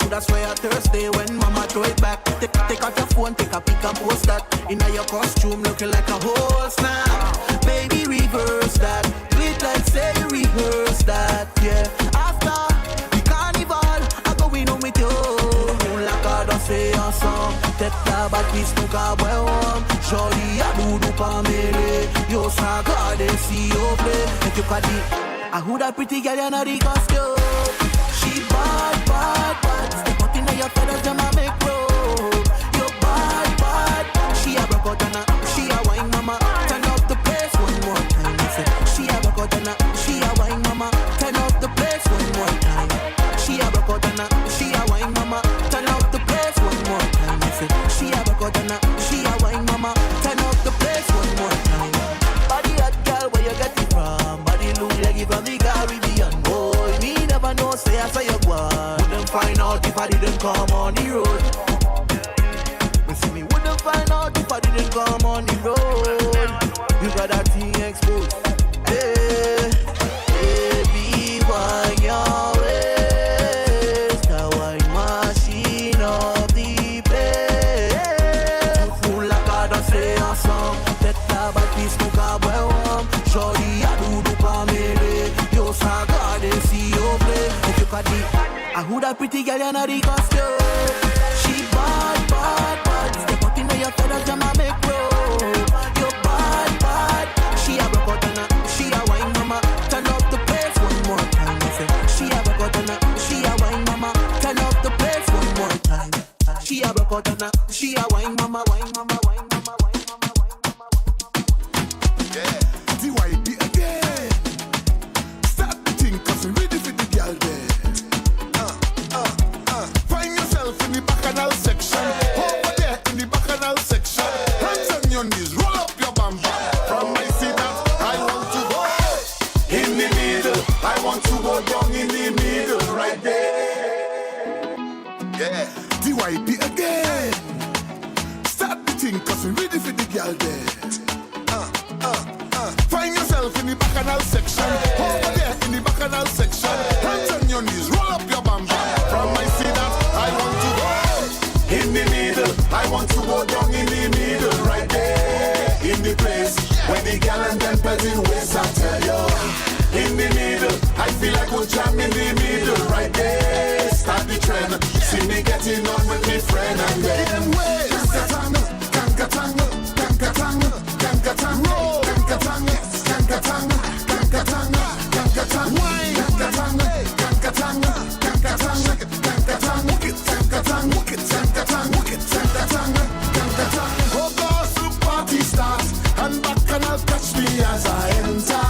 coulda swear Thursday when mama throw it back. Take out your phone, take a pic and post that. Inna your costume looking like a whole snap. Baby, reverse that. Do it like say you rehearse that. Yeah. After the carnival, I go in with you. Like I don't say a song. Tête la bâtisse nous cabouam. Joli à doudou pa mêlé. Yo sa garde si yo play. Et tu pas dit, I who that pretty girl in a the costume. She bad, bad, bad. Step out in your feathers, them a make roll. You bad, bad. She a broke out and she a wine mama. Turn up the place one more time. I said, she a broke out and she a wine mama. Turn up the place one more time. She a broke out and she a wine mama. Turn up the place one more time. I said, she a broke out and she a wine mama. Turn up the place one more time. Body hot girl, where you get it from? Body look like you from the Caribbean. Boy, me never know, say I saw you one. Wouldn't find out if I didn't come on the road. Me see me wouldn't find out if I didn't come on the road. You got that thing exposed. Hey, baby, why your waist? The wine machine of the place. Fool like I don't say a song. Tête la bâtisse nous cabouam. Joli à doudou pa mêlé. Yo sa garde si yo play. Et tu pas dit, I who that pretty girl in a the costume. She bad, bad, bad. Step out in your feathers, them a make roll. You bad, bad. She a broke out and she a wine mama. Turn up the place one more time. I say, she a broke out and she a wine mama. Turn up the place one more time. She a broke out and she a wine mama, wine mama, wine mama, wine mama, wine mama, wine mama. Yeah, the Vybe again. Start the thing, cause we ready for the girl there. Find yourself in the bacchanal section. Over there in the bacchanal section. Hands on your knees, roll up your bam bam. From my seat that I want to go in the middle. I want to go down in the middle, right there. Yeah, the Vybe again. Start the thing, cause we ready for the girl there. Find yourself in the bacchanal section. Over there in the bacchanal section. Hands on your knees, roll up your bam bam. From my seat that I want to go in the middle. I want to go down in the middle, right there in the place where the gal and them petting waist. I tell you, in the middle, I feel like we'll jam in the middle, right there. Start the trend, see me getting on with my friend and then ways. Kankatang, kankatang, kankatang, kankatang, kankatang, kankatang, kankatang, wine, kankatang, kankatang, kankatang, kankatang, kankatang, kankatang, kankatang, kankatang. Oh, goes to party starts and bacchanal catch me as I enter.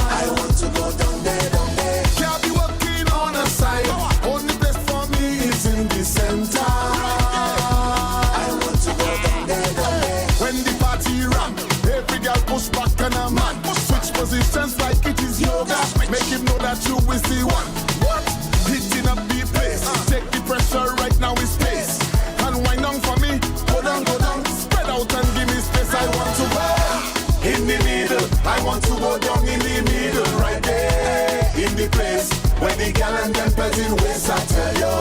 I want to go down there, down there. Can't be walking on the side. Only place for me is in the center. When the party ramp, every girl push back and a man switch positions like it is yoga. Make him know that you is the one. What? Hitting up the place. Take the pressure right now is space. And wind down for me. Go down, spread out and give me space. I want to go in the middle. I want to go down in the middle, right there in the place where the gal and them petting waist. I tell you,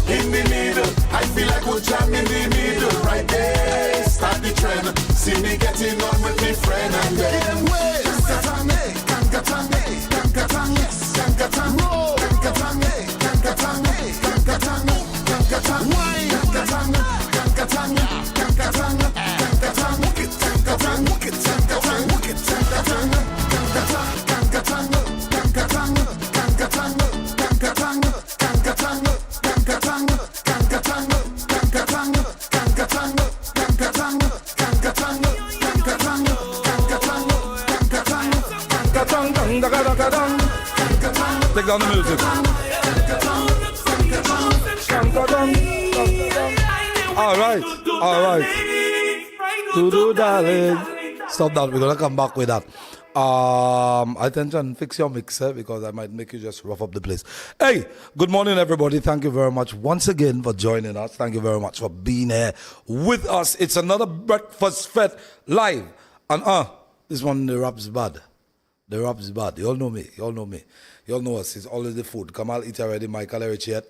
in the middle, I feel like we'll jam in the middle, right there. Start the trend, see me getting on with my friend and then ways. Kankatang, kankatang, kankatang, kankatang, kankatang, kankatang, kankatang, kankatang, wine, kankatang, kankatang, kankatang, kankatang, kankatang, kankatang, kankatang, kankatang, kankatang, kankatang, kankatang, kankatang, kankatang, kankatang, kankatang, kankatang, kankatang, kankatang, kankatang, Take down the music. All right. Do darling. Stop that. We're gonna come back with that. Attention, fix your mixer because I might make you just rough up the place. Hey, good morning, everybody. Thank you very much once again for joining us. Thank you very much for being here with us. It's another Breakfast Fete live. And this one, the rap's bad. The rap's bad. You all know me. You all know me. You all know us. It's always the food. Kamal eat already. Michael Erich yet.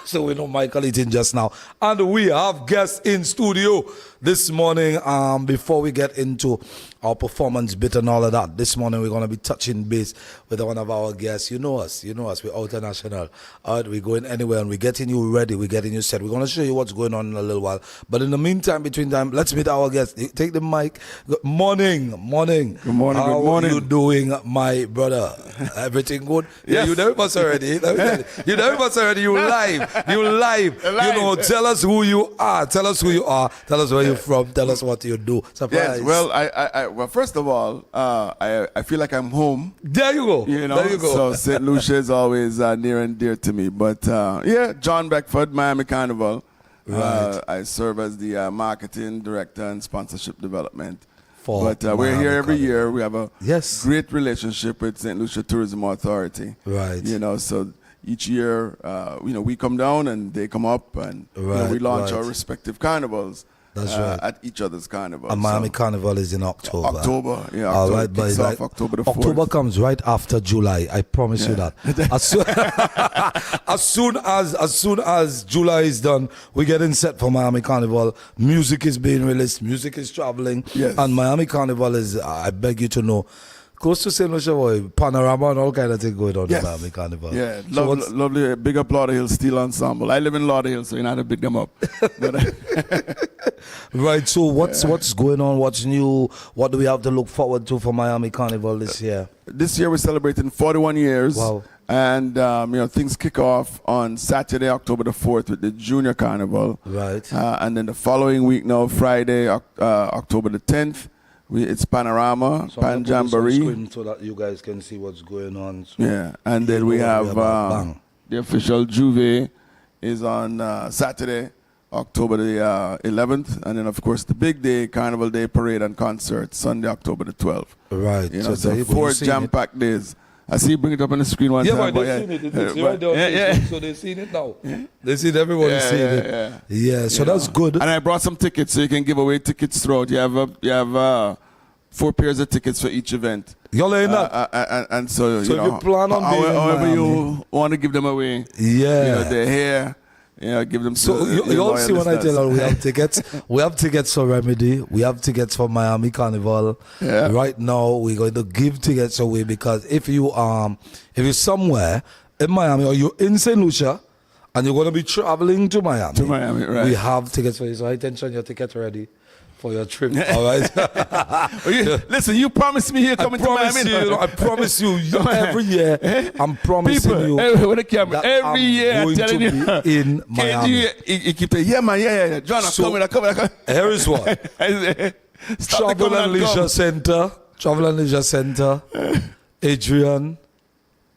So we know Michael eating just now. And we have guests in studio this morning. Before we get into our performance bit and all of that, this morning we're going to be touching base with one of our guests. You know us. You know us. We're international. All right, we're going anywhere and we're getting you ready. We're getting you set. We're going to show you what's going on in a little while. But in the meantime, between time, let's meet our guest. Take the mic. Good morning. Morning. Good morning. How Good morning. are you doing, my brother? Everything good? Yes. Yeah, you know us already. You know us already. You live. You live. You know, tell us who you are. Tell us who you are. Tell us where you're from. Tell us what you do. Surprise. Yes. Well, well, first of all, I feel like I'm home. There you go. You know, there you go. So St. Lucia is always near and dear to me. But yeah, John Beckford, Miami Carnival. Right. I serve as the marketing director and sponsorship development. But we're here every year. We have a yes. great relationship with St. Lucia Tourism Authority. Right. You know, so each year, you know, we come down and they come up, and you know, we launch our respective carnivals. That's right. At each other's carnival. And Miami Carnival is in October. October, yeah. All right, kicks off October the 4th. October comes right after July. I promise you that. As soon as July is done, we're getting set for Miami Carnival. Music is being released. Music is traveling. Yes. And Miami Carnival is, I beg you to know, close to St. Lucia, boy, panorama and all kind of things going on in Miami Carnival. Yeah, So lovely. Big up Lauderhill Steel Ensemble. I live in Lauderhill, so you know how to big them up. Right, so what's going on? What's new? What do we have to look forward to for Miami Carnival this year? This year we're celebrating 41 years. Wow. And, you know, things kick off on Saturday, October the 4th with the Junior Carnival. Right. And then the following week now, Friday, October the 10th, it's Panorama, So Pan Jamboree. so that you guys can see what's going on. So Yeah, and then we have the official Juve is on Saturday, October the 11th, and then of course the big day, Carnival Day Parade and Concert, Sunday, October the 12th. Right. You know, so so 4 jam-packed days. I see you bring it up on the screen one time. But they've seen it. It's right there on Facebook, so they've seen it now. They see it. Everybody's seen it. Yeah, so that's good. And I brought some tickets, so you can give away tickets throughout. You have 4 pairs of tickets for each event. You're laying that. And so So you if know, you plan on being in however Miami, you want to give them away. Yeah. You know, they're here. You know, give them. So you all see when I tell her we have tickets. We have tickets for Remedy. We have tickets for Miami Carnival. Yeah. Right now we're going to give tickets away because if you're somewhere in Miami or you're in St. Lucia and you're going to be traveling to Miami. Right. We have tickets for you. So attention, your ticket ready for your trip. All right. Listen, you promised me here coming to Miami. I promise you, every year, I'm promising People, you. with the camera, every year I'm telling you. In Miami. You keep saying, yeah, man, yeah. John, I'm coming. Here is what. Travel and Leisure Center. Travel and Leisure Center. Adrian,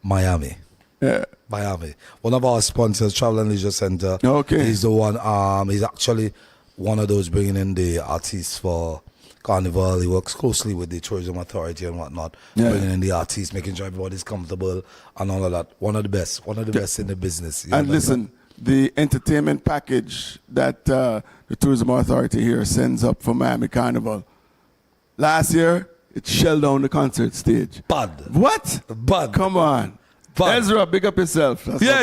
Miami. Yeah. Miami. One of our sponsors, Travel and Leisure Center. Okay. He's the one, he's actually one of those bringing in the artists for Carnival. He works closely with the Tourism Authority and whatnot, bringing in the artists, making sure everybody's comfortable and all of that. One of the best in the business. And listen, the entertainment package that the Tourism Authority here sends up for Miami Carnival. Last year, it shelled down the concert stage. Bad. What? Bad. Come on. Bad. Ezra, big up yourself. That's Yeah.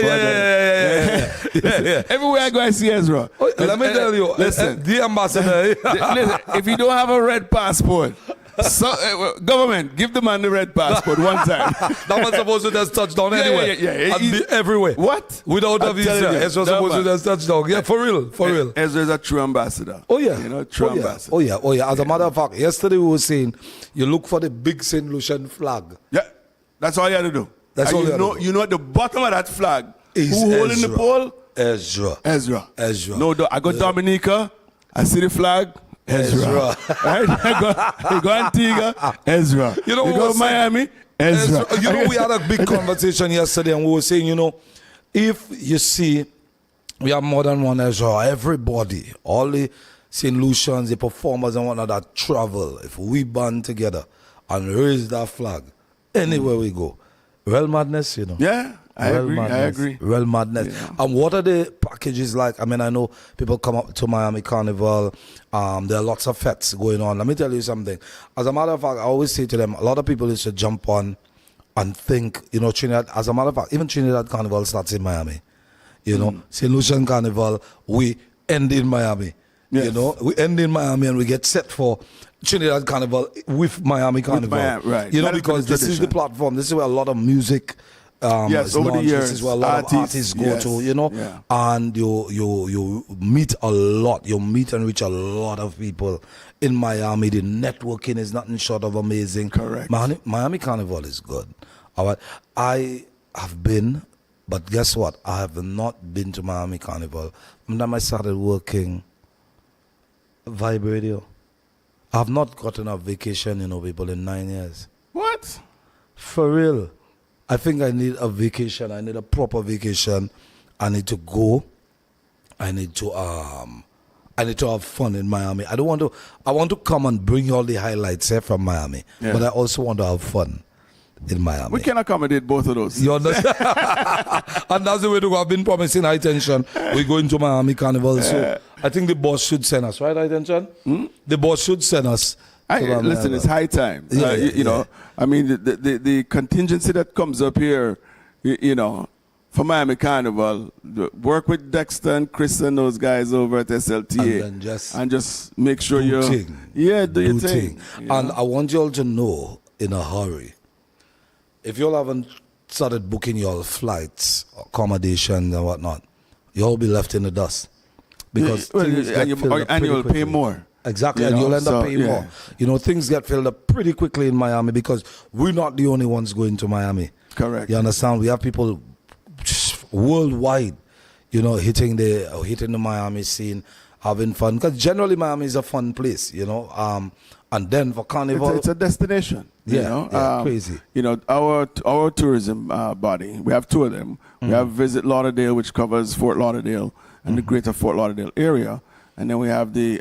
Everywhere I go, I see Ezra. Oh, let me tell you, listen, the ambassador. listen, if you don't have a red passport, government, give the man the red passport one time. That was supposed to just touch down anyway. Yeah. And be everywhere. What? Without a I'm telling visa. you, Ezra supposed to just touch down. Yeah, for real. Ezra is a true ambassador. Oh yeah. You know, true ambassador. Oh yeah. As a matter of fact, yesterday we were saying you look for the big St. Lucian flag. Yeah, that's all you have to do. That's all you have to do. You know at the bottom of that flag, Is who holding the Ezra. pole? Ezra. No, I go Dominica, I see the flag, Ezra. Right? I go Antigua, Ezra. You know we go Miami, Ezra. You know, we had a big conversation yesterday and we were saying, you know, if you see we have more than one Ezra, everybody, all the St. Lucians, the performers and whatnot that travel, if we band together and raise that flag, anywhere we go, real madness, you know. Yeah. I agree. Real madness. Yeah. And what are the packages like? I mean, I know people come up to Miami Carnival. There are lots of fetes going on. Let me tell you something. As a matter of fact, I always say to them, a lot of people used to jump on and think, you know, Trinidad, as a matter of fact, even Trinidad Carnival starts in Miami. You know, St. Lucia Carnival, we end in Miami. Yes. You know, we end in Miami and we get set for Trinidad Carnival with Miami Carnival. Right. You know, That has because been the this is the tradition. platform. This is where a lot of music Yes, over the launched. years, This is where a lot of artists go yes, to, you know. yeah. And you meet a lot. You meet and reach a lot of people in Miami. The networking is nothing short of amazing. Correct. Miami Carnival is good. All right. I have been, but guess what? I have not been to Miami Carnival. From the time I started working Vybe Radio, I have not gotten a vacation, you know, people, in 9 years. What? For real. I think I need a vacation. I need a proper vacation. I need to go. I need to have fun in Miami. I want to come and bring you all the highlights here from Miami. Yeah. But I also want to have fun in Miami. We can accommodate both of those. You understand? And that's the way to go. I've been promising High Tension. We're going to Miami Carnival. So I think the boss should send us, right, High Tension? The boss should send us. Listen, it's high time. Yeah, you know, I mean, the contingency that comes up here, you know, for Miami Carnival, work with Dexter and Chris and those guys over at SLTA. And just make sure do your thing. And I want you all to know in a hurry, if you all haven't started booking your flights, accommodations and whatnot, you'll all be left in the dust. Because and you'll pay more. Exactly, You and know, you'll end up so, paying yeah. more. You know, things get filled up pretty quickly in Miami because we're not the only ones going to Miami. Correct. You understand? We have people worldwide, you know, hitting the Miami scene, having fun. Because generally Miami is a fun place, you know. And then for Carnival, it's a destination. You know? Crazy. You know, our tourism body, we have two of them. We have Visit Lauderdale, which covers Fort Lauderdale and the greater Fort Lauderdale area. And then we have the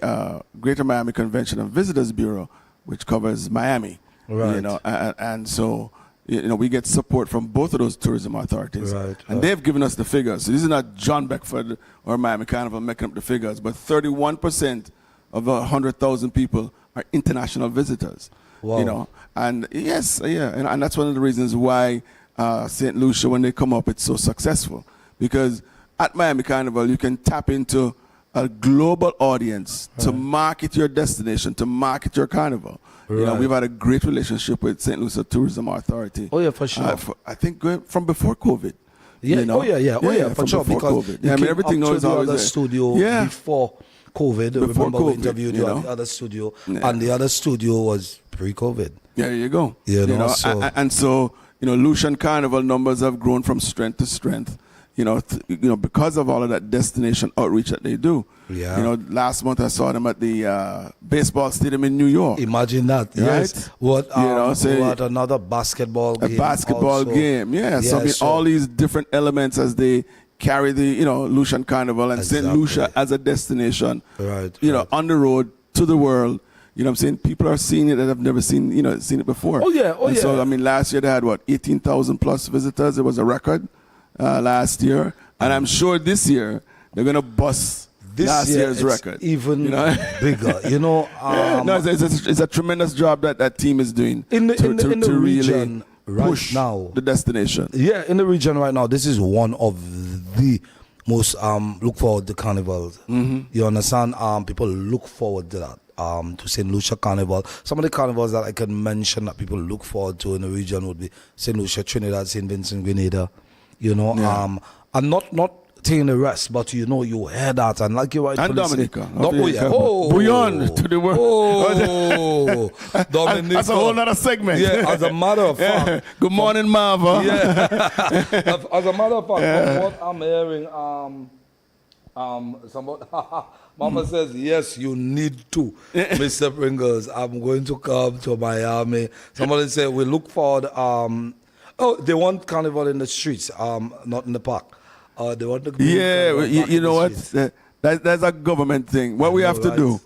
Greater Miami Convention and Visitors Bureau, which covers Miami. Right. You know, and so, you know, we get support from both of those tourism authorities. Right, and they've given us the figures. So this is not John Beckford or Miami Carnival making up the figures, but 31% of 100,000 people are international visitors. Wow. You know, and yes, and that's one of the reasons why St. Lucia, when they come up, it's so successful. Because at Miami Carnival, you can tap into a global audience to market your destination, to market your carnival. You know, we've had a great relationship with St. Lucia Tourism Authority. Oh yeah, for sure. I think from before COVID. Yeah. You know? Oh yeah, for sure. Because COVID. you I mean, came everything up to was the always other there. studio before COVID. Before Remember we COVID, interviewed you you know? at the other studio, and the other studio was pre-COVID. There you go. You know, so and so, you know, Lucian Carnival numbers have grown from strength to strength. You know, because of all of that destination outreach that they do. Yeah. You know, last month I saw them at the baseball stadium in New York. Imagine that. Yes. Right? What another basketball game. A basketball also. game. Yeah. So I mean, all these different elements as they carry the, you know, Lucian Carnival and St. Lucia as a destination. Right. You know, on the road to the world. You know what I'm saying? People are seeing it that have never seen it before. Oh yeah. Oh yeah. So I mean, last year they had 18,000 plus visitors. It was a record. Last year, and I'm sure this year they're gonna bust last year's record. Even bigger, you know. It's a tremendous job that team is doing in the really region right push now. The destination. Yeah, in the region right now, this is one of the most look forward to carnivals. You understand? People look forward to that. To St. Lucia Carnival. Some of the carnivals that I can mention that people look forward to in the region would be St. Lucia, Trinidad, St. Vincent, Grenada. You know, and not taking the rest, but you know, you hear that, and like you're right, and Dominica. Beyond to the world. Oh, Dominica. That's a whole other segment. Yeah, as a matter of fact. Good morning, Marva. Yeah. As a matter of fact, from what I'm hearing, somebody, Mama says, yes, you need to, Mr. Pringles. I'm going to come to Miami. Somebody said, we look forward. They want carnival in the streets, not in the park. They want to. Yeah, you know what? That's a government thing. What we have to do,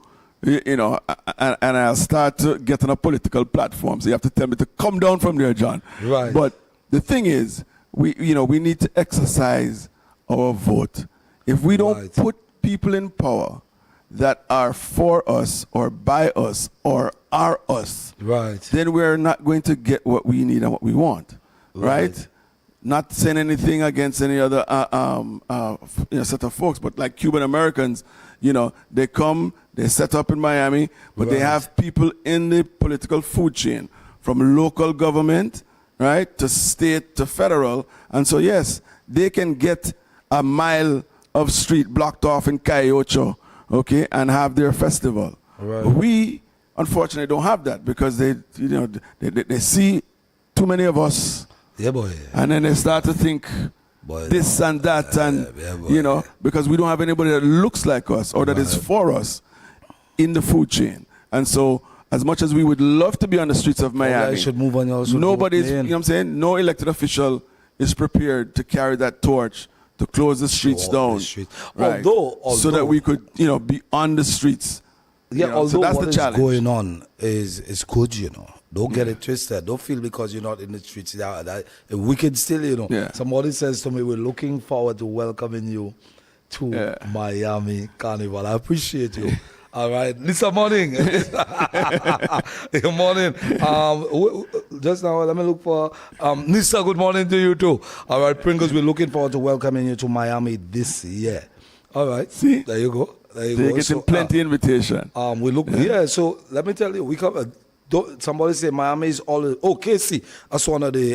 you know, and I'll start to get on a political platform. So you have to tell me to come down from there, John. Right. But the thing is, we need to exercise our vote. If we don't Right. put people in power that are for us or by us or are us, Right. then we're not going to get what we need and what we want, right? Not saying anything against any other set of folks, but like Cuban Americans, they come, they set up in Miami, but they Right. have people in the political food chain, from local government, right, to state to federal, and so yes, they can get a mile of street blocked off in Cayocho, okay, and have their festival. Right. We unfortunately don't have that because they see too many of us, Yeah, boy. and then they start to think Boy, this and that, and yeah, boy. because we don't have anybody that looks like us or that is for us in the food chain. And so, as much as we would love to be on the streets of Miami, should move on. Also nobody's, you know what I'm saying? No elected official is prepared to carry that torch to close the streets down, right? Although, so that we could, be on the streets. yeah, so although that's what the is challenge. going on is good, Don't get it twisted. Don't feel because you're not in the streets that we can still, Yeah. Somebody says to me, we're looking forward to welcoming you to Miami Carnival. I appreciate you. All right. Lisa, morning. Good morning. Just now, let me look for Nisa, good morning to you too. All right, Pringles, we're looking forward to welcoming you to Miami this year. All right. See? There you go. There you So go. you're getting plenty invitation. We look, so let me tell you, we come, somebody say Miami is always, KC, that's one of the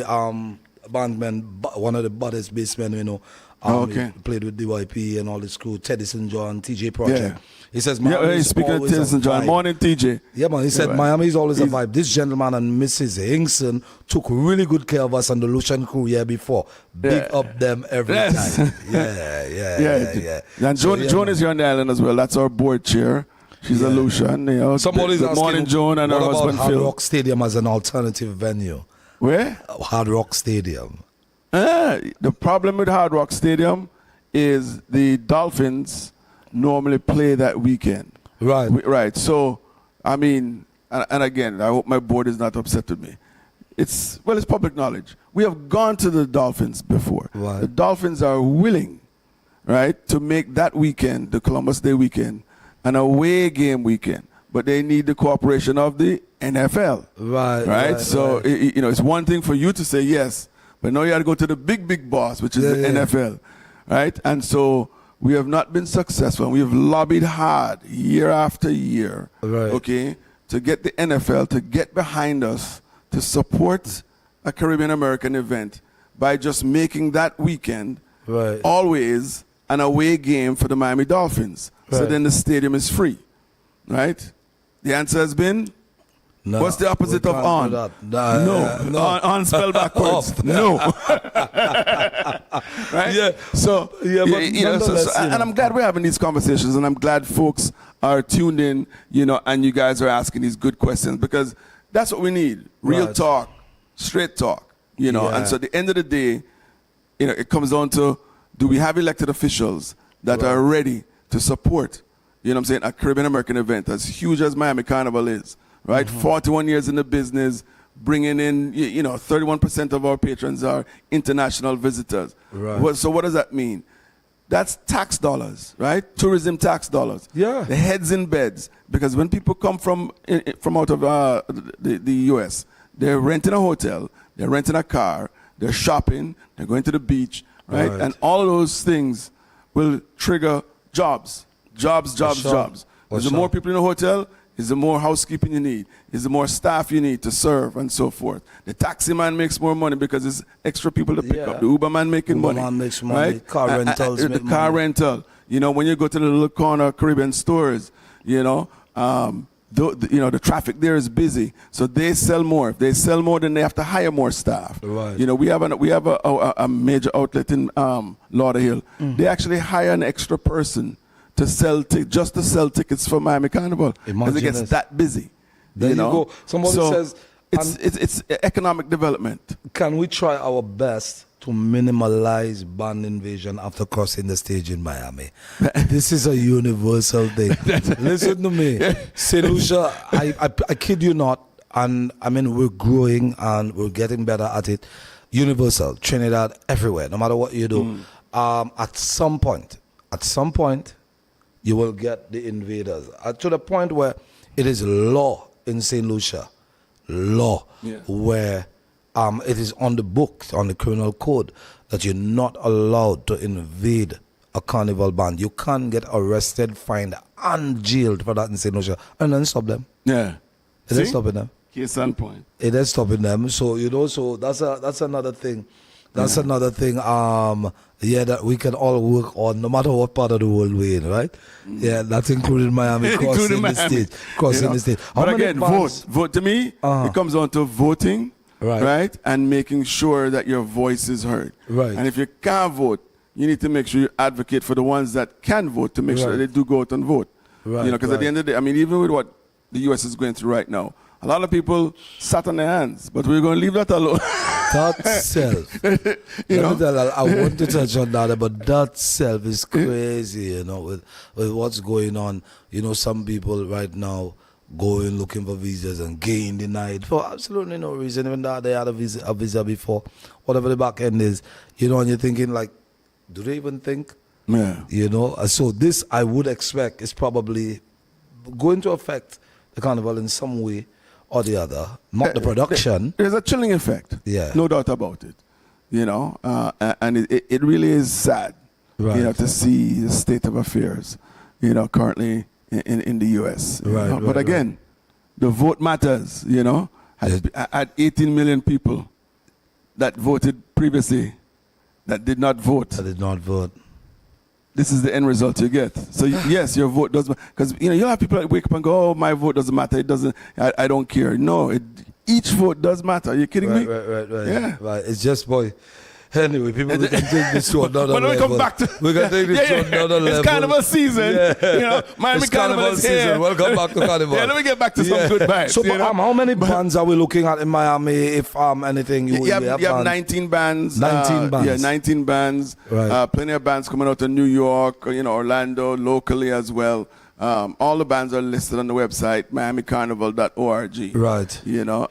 bandmen, one of the baddest bassmen, Okay. He played with DYP and all his crew, Teddy St. John, TJ Project. Yeah. He says Miami Yeah, is speaking of always a St. John, vibe. morning TJ. Yeah, man. He said right. Miami is always a vibe. This gentleman and Mrs. Hinkson took really good care of us and the Lucian crew year before. Big up them every Yes. time. Yeah. And Joan is here on the island as well. That's our board chair. She's a Lucian. Somebody's Good asking, morning, Joan, and her what about husband Hard Phil. Rock Stadium as an alternative venue? Where? Hard Rock Stadium. The problem with Hard Rock Stadium is the Dolphins normally play that weekend. Right. Right. So, I mean, and again, I hope my board is not upset with me. It's public knowledge. We have gone to the Dolphins before. Right. The Dolphins are willing, right, to make that weekend, the Columbus Day weekend, an away game weekend. But they need the cooperation of the NFL. Right. So, it's one thing for you to say yes, but now you have to go to the big boss, which is the NFL. Right? And so we have not been successful. We have lobbied hard year after year, okay, to get the NFL to get behind us to support a Caribbean American event by just making that weekend always an away game for the Miami Dolphins. So then the stadium is free. Right? The answer has been, no, what's the opposite of on? No. On spell backwards. No. Right? Yeah. So, but and I'm glad we're having these conversations, and I'm glad folks are tuned in, and you guys are asking these good questions, because that's what we need. Real talk, straight talk, And so at the end of the day, it comes down to, do we have elected officials that are ready to support, a Caribbean American event as huge as Miami Carnival is? Right, 41 years in the business, bringing in, 31% of our patrons are international visitors. Right. So what does that mean? That's tax dollars, right? Tourism tax dollars. Yeah. The heads in beds, because when people come from out of the U.S., they're renting a hotel, they're renting a car, they're shopping, they're going to the beach, right? And all of those things will trigger jobs. Because the more people in a hotel, is the more housekeeping you need, is the more staff you need to serve, and so forth. The taxi man makes more money because there's extra people to pick up. The Uber man making money. Man makes money. Right? Car rentals the make car money. rental. When you go to the little corner Caribbean stores, the traffic there is busy, so they sell more. If they sell more, then they have to hire more staff. Right. We have a major outlet in Lauderhill. They actually hire an extra person to sell tickets for Miami Carnival, because it gets that busy. There you go. Somebody says it's economic development. Can we try our best to minimize band invasion after crossing the stage in Miami? This is a universal thing. Listen to me, say, Lucia, I kid you not. And I mean, we're growing and we're getting better at it. Universal, Trinidad, everywhere, no matter what you do. At some point, you will get the invaders. To the point where it is law in St. Lucia, where it is on the books, on the criminal code, that you're not allowed to invade a carnival band. You can't get arrested, fined, and jailed for that in St. Lucia. And then stop them. Yeah. It is stopping them. Case on point. It is stopping them. So, you know, so that's another thing. That's another thing, that we can all work on, no matter what part of the world we're in, right? Yeah, that's including Miami, crossing the state. The state. But again, vote. To me, it comes down to voting, right? And making sure that your voice is heard. Right. And if you can't vote, you need to make sure you advocate for the ones that can vote to make sure that they do go out and vote. Right. You know, because at the end of the day, I mean, even with what the U.S. is going through right now, a lot of people sat on their hands, but we're going to leave that alone. That self, I want to touch on that, but that self is crazy, you know, with what's going on. You know, some people right now going looking for visas and getting denied for absolutely no reason, even though they had a visa before, whatever the back end is, you know, and you're thinking like, do they even think? Yeah. You know, so this I would expect is probably going to affect the carnival in some way or the other, not the production. There's a chilling effect, no doubt about it. You know, and it really is sad, you know, to see the state of affairs, you know, currently in the U.S. But again, the vote matters, you know. Had 18 million people that voted previously that did not vote. This is the end result you get. So yes, your vote does matter. Because you know, you'll have people that wake up and go, "Oh, my vote doesn't matter. It doesn't. I don't care." No, each vote does matter. Are you kidding me? Right. Yeah. Right. It's just, boy. Anyway, people, we can take this to another level. When we come back to, we can take this to another level. It's carnival season. You know, Miami Carnival is season. here. Welcome back to carnival. Let me get back to some good vibes. So, how many bands are we looking at in Miami? If anything, you have 19 bands. 19 bands. Yeah, 19 bands. Right. Plenty of bands coming out of New York, you know, Orlando, locally as well. All the bands are listed on the website, miamicarnival.org. Right. You know,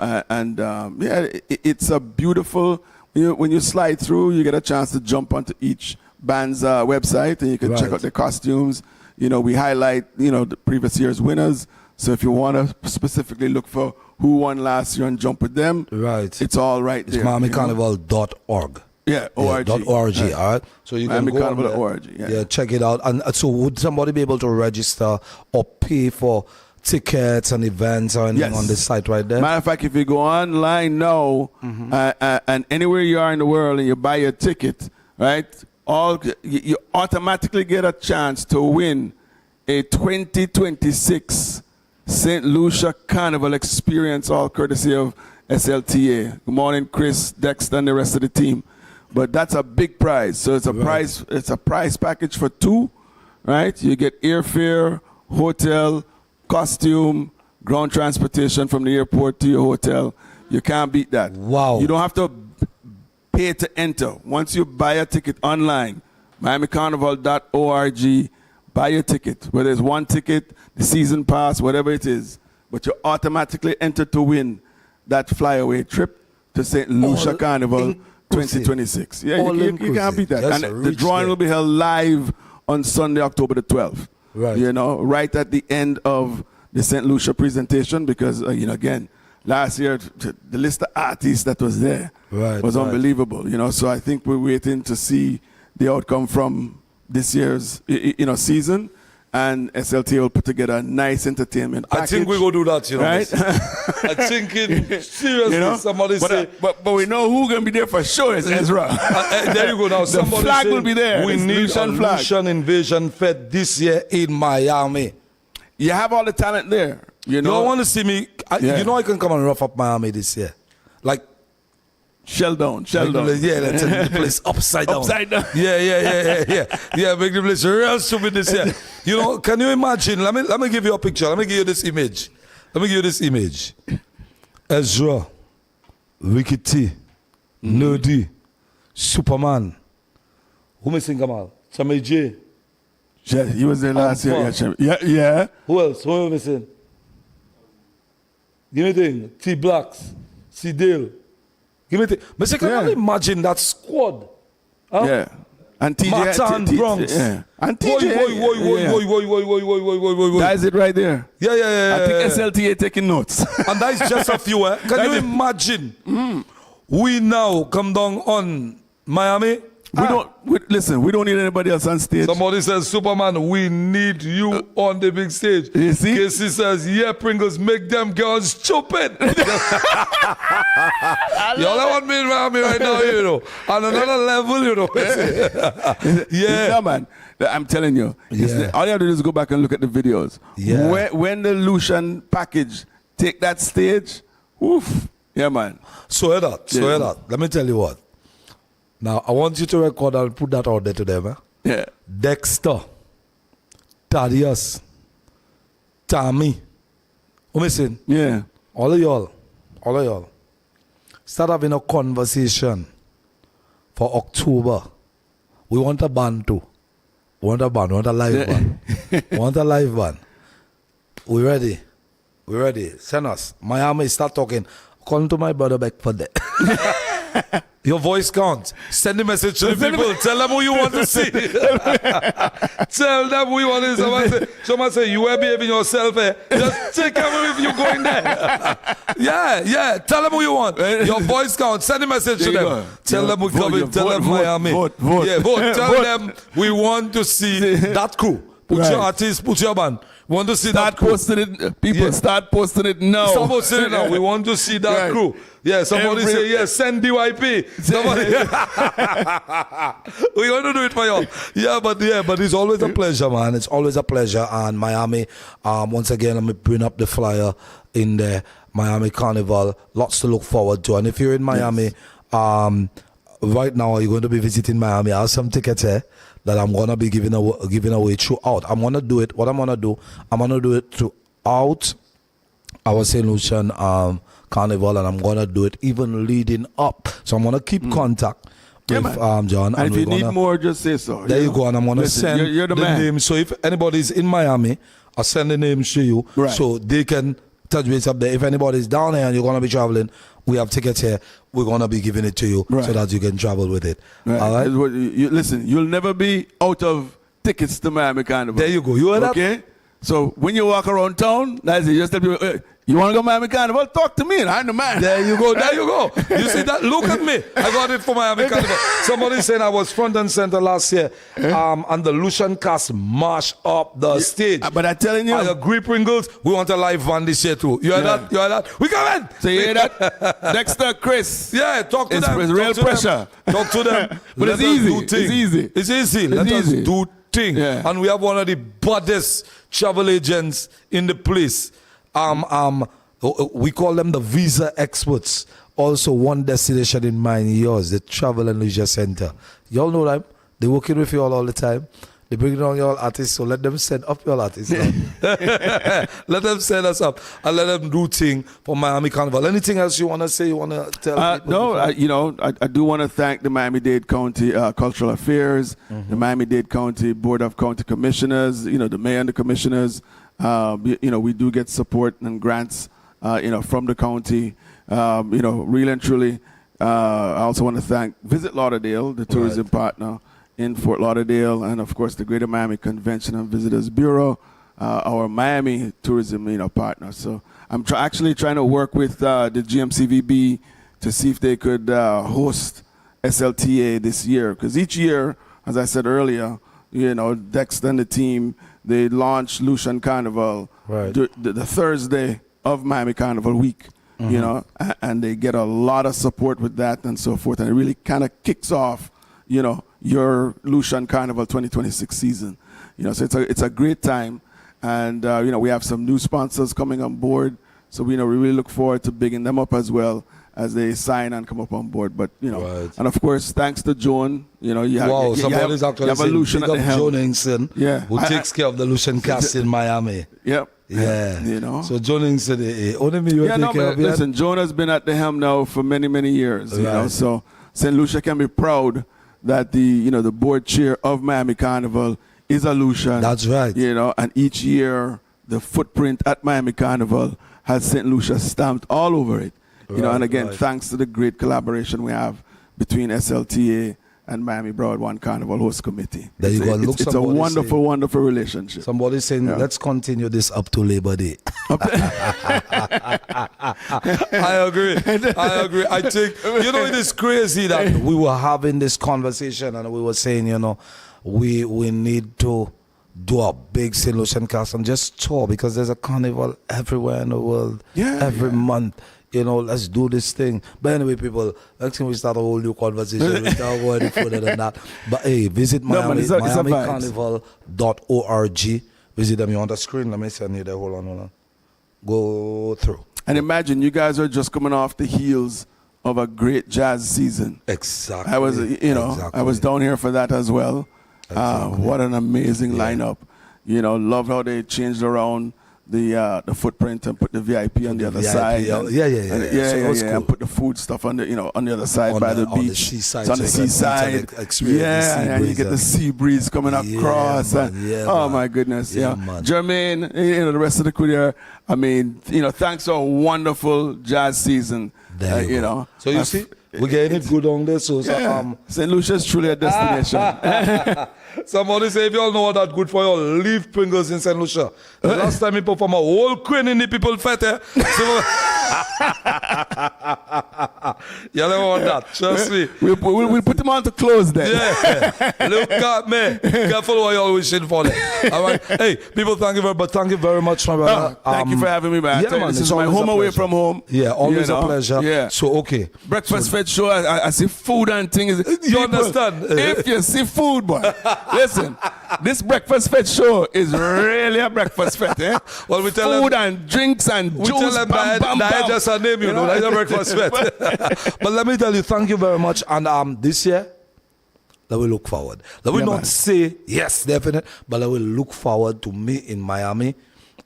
it's a beautiful. When you slide through, you get a chance to jump onto each band's website, and you can check out their costumes. You know, we highlight, you know, the previous year's winners. So if you want to specifically look for who won last year and jump with them, it's all right there. It's miamicarnival.org. Yeah, org. .org, all right? So you can go on there, check it out. And so would somebody be able to register or pay for tickets and events or anything on this site right there? Matter of fact, if you go online now and anywhere you are in the world and you buy your ticket, right, you automatically get a chance to win a 2026 St. Lucia Carnival experience, all courtesy of SLTA. Good morning, Chris, Dexter, and the rest of the team. But that's a big prize. So it's a prize. It's a prize package for two, right? You get airfare, hotel, costume, ground transportation from the airport to your hotel. You can't beat that. Wow. You don't have to pay to enter. Once you buy a ticket online, miamicarnival.org, buy your ticket. Whether it's one ticket, the season pass, whatever it is, but you automatically enter to win that flyaway trip to St. Lucia Carnival 2026. Yeah, you can't beat that. And the drawing will be held live on Sunday, October the 12th. Right. You know, right at the end of the St. Lucia presentation, because, you know, again, last year, the list of artists that was there was unbelievable, you know. So I think we're waiting to see the outcome from this year's, you know, season. And SLT will put together a nice entertainment package. I think we're going to do that, you know. Right? I think, seriously, you know? Somebody say... But we know who's going to be there for sure is Ezra. There you go now. The flag will be there. We need a Lucian Invasion Fete this year in Miami. You have all the talent there. You know? You want to see me... You know I can come and rough up Miami this year. Like... Sheldon. Yeah, that's the place upside down. Upside down. Yeah, make the place real stupid this year. You know, can you imagine? Let me give you a picture. Let me give you this image. Ezra, Ricky T, Nerdy, Superman. Who missing Kamal? Sammy J. Yeah, he was there last year. Yeah. Who else? Who am I missing? Give me thing. T Blacks. C Dale. Give me thing. But I can only imagine that squad. Huh? Yeah. And TJ. Mata and Bronx. Yeah. And Boy. That is it right there. Yeah. I think SLTA taking notes. And that is just a few. Can you imagine? We now come down on Miami. Listen, we don't need anybody else on stage. Somebody says, Superman, we need you on the big stage. You see? Casey says, yeah, Pringles, make them girls stupid. Y'all want me in Miami right now, you know. On another level, you know. Yeah, man. I'm telling you. All you have to do is go back and look at the videos. Yeah. When the Lucian package take that stage, oof. Yeah, man. So that. Let me tell you what. Now, I want you to record and put that out there to them. Yeah. Dexter, Thaddeus, Tammy. Listen. Yeah. All of y'all. Start having a conversation for October. We want a band too. We want a live band. We want a live band. We ready. Send us. Miami, start talking. Call to my brother back for that. Your voice counts. Send a message to the people. Tell them who you want to see. Tell them who you want to see. Someone say you are behaving yourself. Just take care if you're going there. Yeah. Tell them who you want. Your voice counts. Send a message to them. Tell them we're coming. Tell them Miami. Vote. Yeah, vote. Tell them we want to see that crew. Put your artist, put your band. We want to see that crew. Posting it. People start posting it now. Start posting it now. We want to see that crew. Yeah, somebody say, yes, send DYP. Somebody. We want to do it for y'all. But it's always a pleasure, man. It's always a pleasure. And Miami, once again, let me bring up the flyer in the Miami Carnival. Lots to look forward to. And if you're in Miami, right now, you're going to be visiting Miami. I have some tickets here that I'm going to be giving away throughout. I'm going to do it. What I'm going to do, I'm going to do it throughout our St. Lucian Carnival, and I'm going to do it even leading up. So I'm going to keep contact with John. And if you need more, just say so. There you go. And I'm going to send you're the names. So if anybody's in Miami, I'll send the names to you so they can touch base up there. If anybody's down here and you're going to be traveling, we have tickets here. We're going to be giving it to you so that you can travel with it. Right. All right? Listen, you'll never be out of tickets to Miami Carnival. There you go. You heard that? Okay? So when you walk around town, that's it. You just tell people, you want to go to Miami Carnival? Talk to me. I'm the man. There you go. You see that? Look at me. I got it for Miami Carnival. Somebody said I was front and center last year, and the Lucian cast marched up the stage. But I'm telling you, I agree, Pringles. We want a live band this year too. You heard that? You heard that? We coming. So you hear that? Dexter, Chris. Yeah, talk to them. It's real pressure. Talk to them. But it's easy. It's easy. Let us do thing. Yeah. And we have one of the baddest travel agents in the place. We call them the visa experts. Also, one destination in mind, yours, the Travel and Leisure Center. Y'all know them. They're working with you all the time. They bring down your artists, so let them send up your artists. Let them send us up and let them do thing for Miami Carnival. Anything else you want to say? You want to tell people? No, I do want to thank the Miami-Dade County Cultural Affairs, the Miami-Dade County Board of County Commissioners, the mayor and the commissioners. We do get support and grants, from the county, really and truly. I also want to thank Visit Lauderdale, the tourism partner in Fort Lauderdale, and of course the Greater Miami Convention and Visitors Bureau, our Miami tourism, partner. So I'm actually trying to work with the GMCVB to see if they could host SLTA this year, because each year, as I said earlier, Dexter and the team, they launch Lucian Carnival the Thursday of Miami Carnival week, and they get a lot of support with that and so forth, and it really kind of kicks off, your Lucian Carnival 2026 season. So it's a great time, and we have some new sponsors coming on board, so we really look forward to bigging them up as well as they sign and come up on board. But and of course, thanks to Joan, somebody's actually have a Lucian at the helm. Joan Hinkson, who takes care of the Lucian cast in Miami. Yep. Yeah. So Joan Hinkson, only me you take care of. Listen, Joan has been at the helm now for many, many years. So St. Lucia can be proud that the board chair of Miami Carnival is a Lucian. That's right. And each year the footprint at Miami Carnival has St. Lucia stamped all over it. You know, and again, thanks to the great collaboration we have between SLTA and Miami Broad One Carnival Host Committee. There you go. It's a wonderful, wonderful relationship. Somebody's saying, let's continue this up to Labor Day. I agree. I think, you know, it is crazy that we were having this conversation and we were saying, you know, we need to do a big St. Lucian cast and just tour because there's a carnival everywhere in the world, every month. You know, let's do this thing. But anyway, people, next time we start a whole new conversation. We can't go any further than that. But hey, visit MiamiCarnival.org. Visit them. You're on the screen. Let me send you there. Hold on. Go through. And imagine you guys are just coming off the heels of a great jazz season. Exactly. I was, I was down here for that as well. Exactly. What an amazing lineup. You know, love how they changed around the footprint and put the VIP on the other side. And put the food stuff on the on the other side by the beach. On the seaside. On the seaside. And you get the sea breeze coming across. Oh my goodness. Jermaine, the rest of the crew there. I mean, thanks to a wonderful jazz season. You know. So you see, we're getting it good on this. So St. Lucia is truly a destination. Somebody say, if you all know what that's good for you, leave Pringles in St. Lucia. The last time we perform a whole queen in the people Fete. So you don't want that, trust me. We'll put them on to close then. Yeah. Look at me. Careful what you're wishing for. All right. Hey, people, thank you very much, my brother. Thank you for having me back. Man, this is my home away from home. Yeah, always a pleasure. Yeah. So, okay. Breakfast Fete show, I see food and things. You understand? If you see food, boy, listen, this Breakfast Fete show is really a breakfast fete. Well, we tell food them, and drinks and juice. We tell them that just a name, that's a breakfast fete. But let me tell you, thank you very much. And this year, that we look forward. That we not say yes, definite, but I will look forward to me in Miami.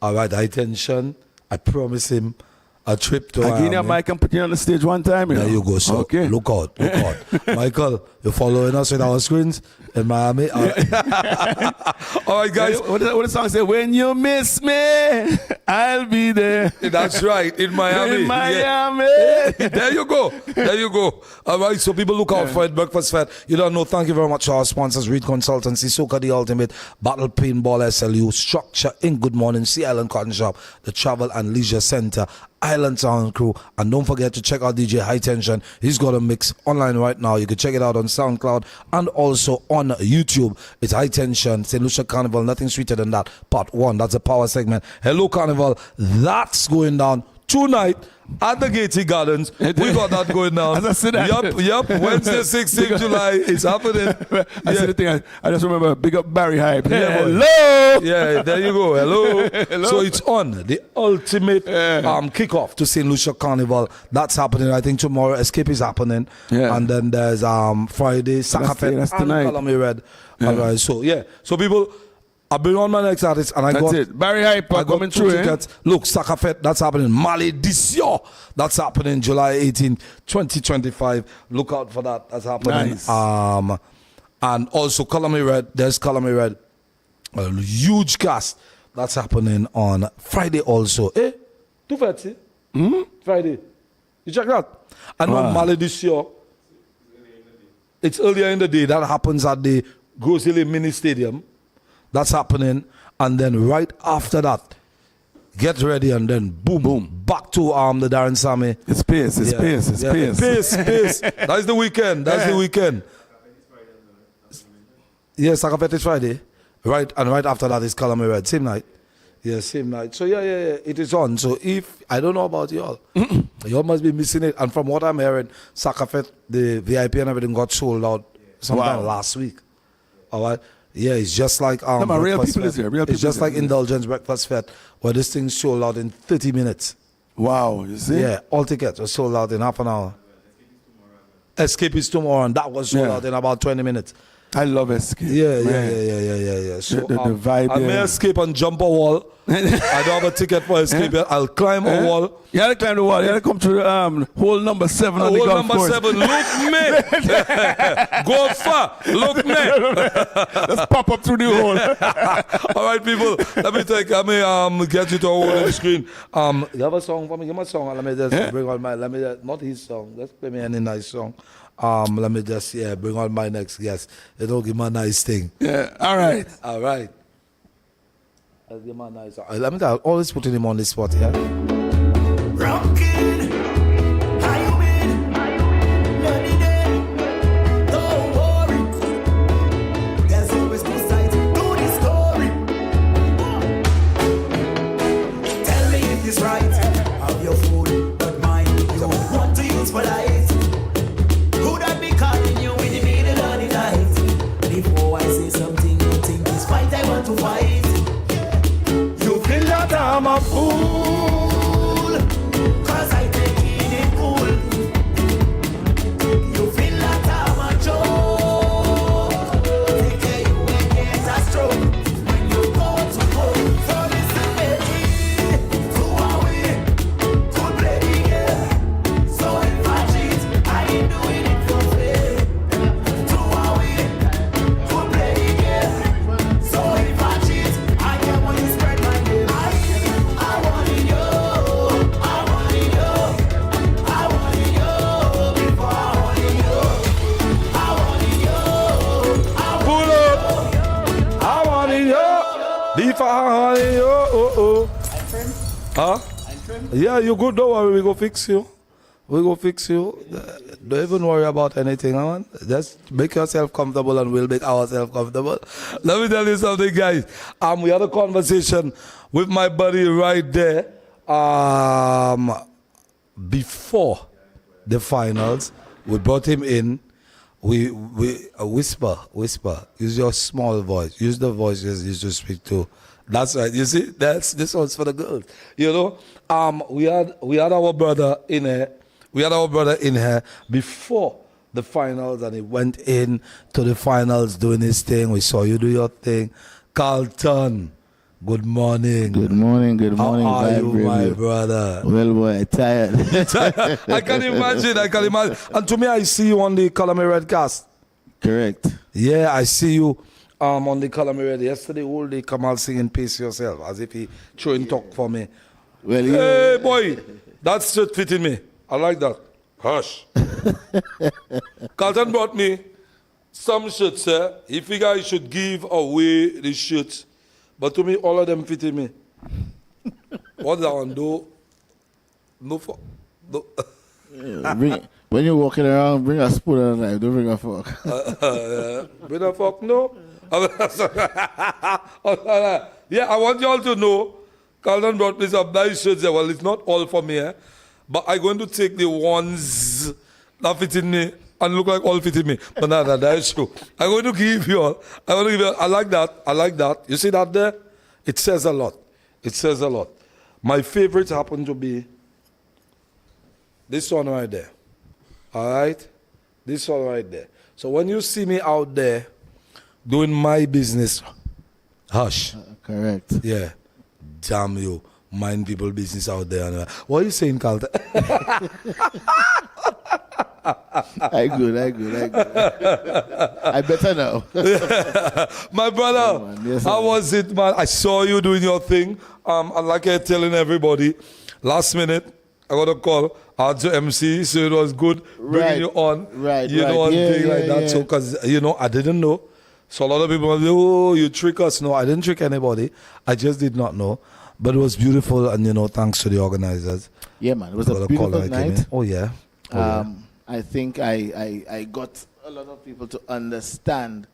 All right, high tension. I promise him a trip to Miami. I give you a mic and put you on the stage one time. There you go, sir. Okay. Look out. Michael, you're following us with our screens in Miami. All right, guys. What the song say? When you miss me, I'll be there. That's right, in Miami. In Miami. Yeah. There you go. All right, so people look out for it. Breakfast Fete. You don't know. Thank you very much to our sponsors, Reed Consultancy, Soca the Ultimate, Battle Paintball SLU, Structure Inc. Good Morning, Sea Island Cotton Shop, the Travel and Leisure Center, Island Sound Crew, and don't forget to check out DJ High Tension. He's got a mix online right now. You can check it out on SoundCloud and also on YouTube. It's High Tension, St. Lucia Carnival, nothing sweeter than that. Part 1, that's a power segment. Hello Carnival, that's going down tonight at the Gaiety Gardens. We got that going down. Yep. Wednesday, 16th July. It's happening. I see the thing. I just remember big up Barry Hype. Hello. Yeah, there you go. Hello. So it's on the ultimate kickoff to St. Lucia Carnival. That's happening. I think tomorrow Escape is happening. Yeah. And then there's Friday, Saka Fete and Calamity Red. All right. So people, I've been on my next artist and I got it. Barry Hype coming through. Tickets. Look, Saka Fete, that's happening. Malédiction, that's happening July 18, 2025. Look out for that. That's happening. Nice. And also Calamity Red. There's Calamity Red. A huge cast. That's happening on Friday also. Two Fete. Friday. You check that. And on Malédiction, it's earlier in the day. That happens at the Grosile Mini Stadium. That's happening, and then right after that, get ready, and then boom, back to the Darren Sammy. It's pace. Pace. That's the weekend. Yes, Saka Fete is Friday, right, and right after that is Calamity Red, same night. Yeah, same night. So yeah, it is on. So if I don't know about y'all, y'all must be missing it. And from what I'm hearing, Saka Fete, the VIP and everything got sold out sometime last week. All right. Yeah, it's just like real people is here. It's just like Indulgence Breakfast Fete, where this thing sold out in 30 minutes. Wow, you see? Yeah, all tickets were sold out in half an hour. Escape is tomorrow, and that was sold out in about 20 minutes. I love Escape. Yeah. So The vibe I may there. escape and jump a wall. I don't have a ticket for escape yet. I'll climb a wall. You had to climb the wall. You had to come through hole number 7 on the Hole golf number course. 7. Look me. Go far. Look me. Let's pop up through the hole. All right, people. Let me get you to a hole on the screen. You have a song for me? Give me a song. Let me just bring on my. Not his song. Let's play me any nice song. Let me just bring on my next guest. It'll give me a nice thing. Yeah. All right. Let's give him a nice song. Let me tell you, always putting him on the spot here. Rockin', how you been? Bloody day, don't worry. There's always two sides to the story. Tell me if it's right. Have your food, but mine you want to use for light. Who that be calling you in the middle of the night? Before I say something, you think it's fight I want to fight. You feel that I'm a fool, 'cause I taking it cool. You feel that I'm a joke, take care you and get a stroke when you go to court. So listen baby, to how we could play the game. So if I cheat, I ain't doing it for free. To how we could play the game. So if I cheat, I can only spread my name. I want it you, I want it you, I want it you before I want it you. I want it you, I Pull up. I want it, yo. Before I want it, yo. Huh? Yeah, you good. Don't worry. We go fix you. Don't even worry about anything, man. Just make yourself comfortable and we'll make ourselves comfortable. Let me tell you something, guys. We had a conversation with my buddy right there before the finals. We brought him in. We whisper. Use your small voice. Use the voice you used to speak to. That's right. You see, this one's for the girls. You know, we had our brother in here. Before the finals, and he went in to the finals doing his thing. We saw you do your thing. Carlton, good morning. Good morning, How are Vybe you, my brother? Well, boy, tired. I can imagine. And to me, I see you on the Color Me Red cast. Correct. Yeah, I see you on the Color Me Red. Yesterday, all day, Kamal singing Pace Yourself, as if he throwing talk for me. Well, Hey, boy, that shirt fitting me. I like that. Hush. Carlton brought me some shirts, He figured I should give away the shirts. But to me, all of them fitting me. What that one do? No. when you're walking around, bring a spoon and a knife. Don't bring a fork. Bring a fork, no? Yeah, I want you all to know, Carlton brought me some nice shirts. Well, it's not all for me, but I'm going to take the ones that fit in me and look like all fit in me. But no, that's true. I'm going to give you all. I like that. You see that there? It says a lot. My favorite happened to be this one right there. All right? This one right there. So when you see me out there doing my business, hush. Correct. Yeah. Damn you. Mind people business out there. What are you saying, Carlton? I good. I better now. My brother, Yes, how was it, man? I saw you doing your thing. And like I'm telling everybody, last minute, I got a call. I had to MC, so it was good bringing Right. you on. Right, You know, right. and Yeah, thing like yeah, that. yeah. So, because, I didn't know. So a lot of people were like, oh, you trick us. No, I didn't trick anybody. I just did not know. But it was beautiful, and, thanks to the organizers. Yeah, man. It was I got a a call beautiful when I came in. night. Oh, yeah. I think I got a lot of people to understand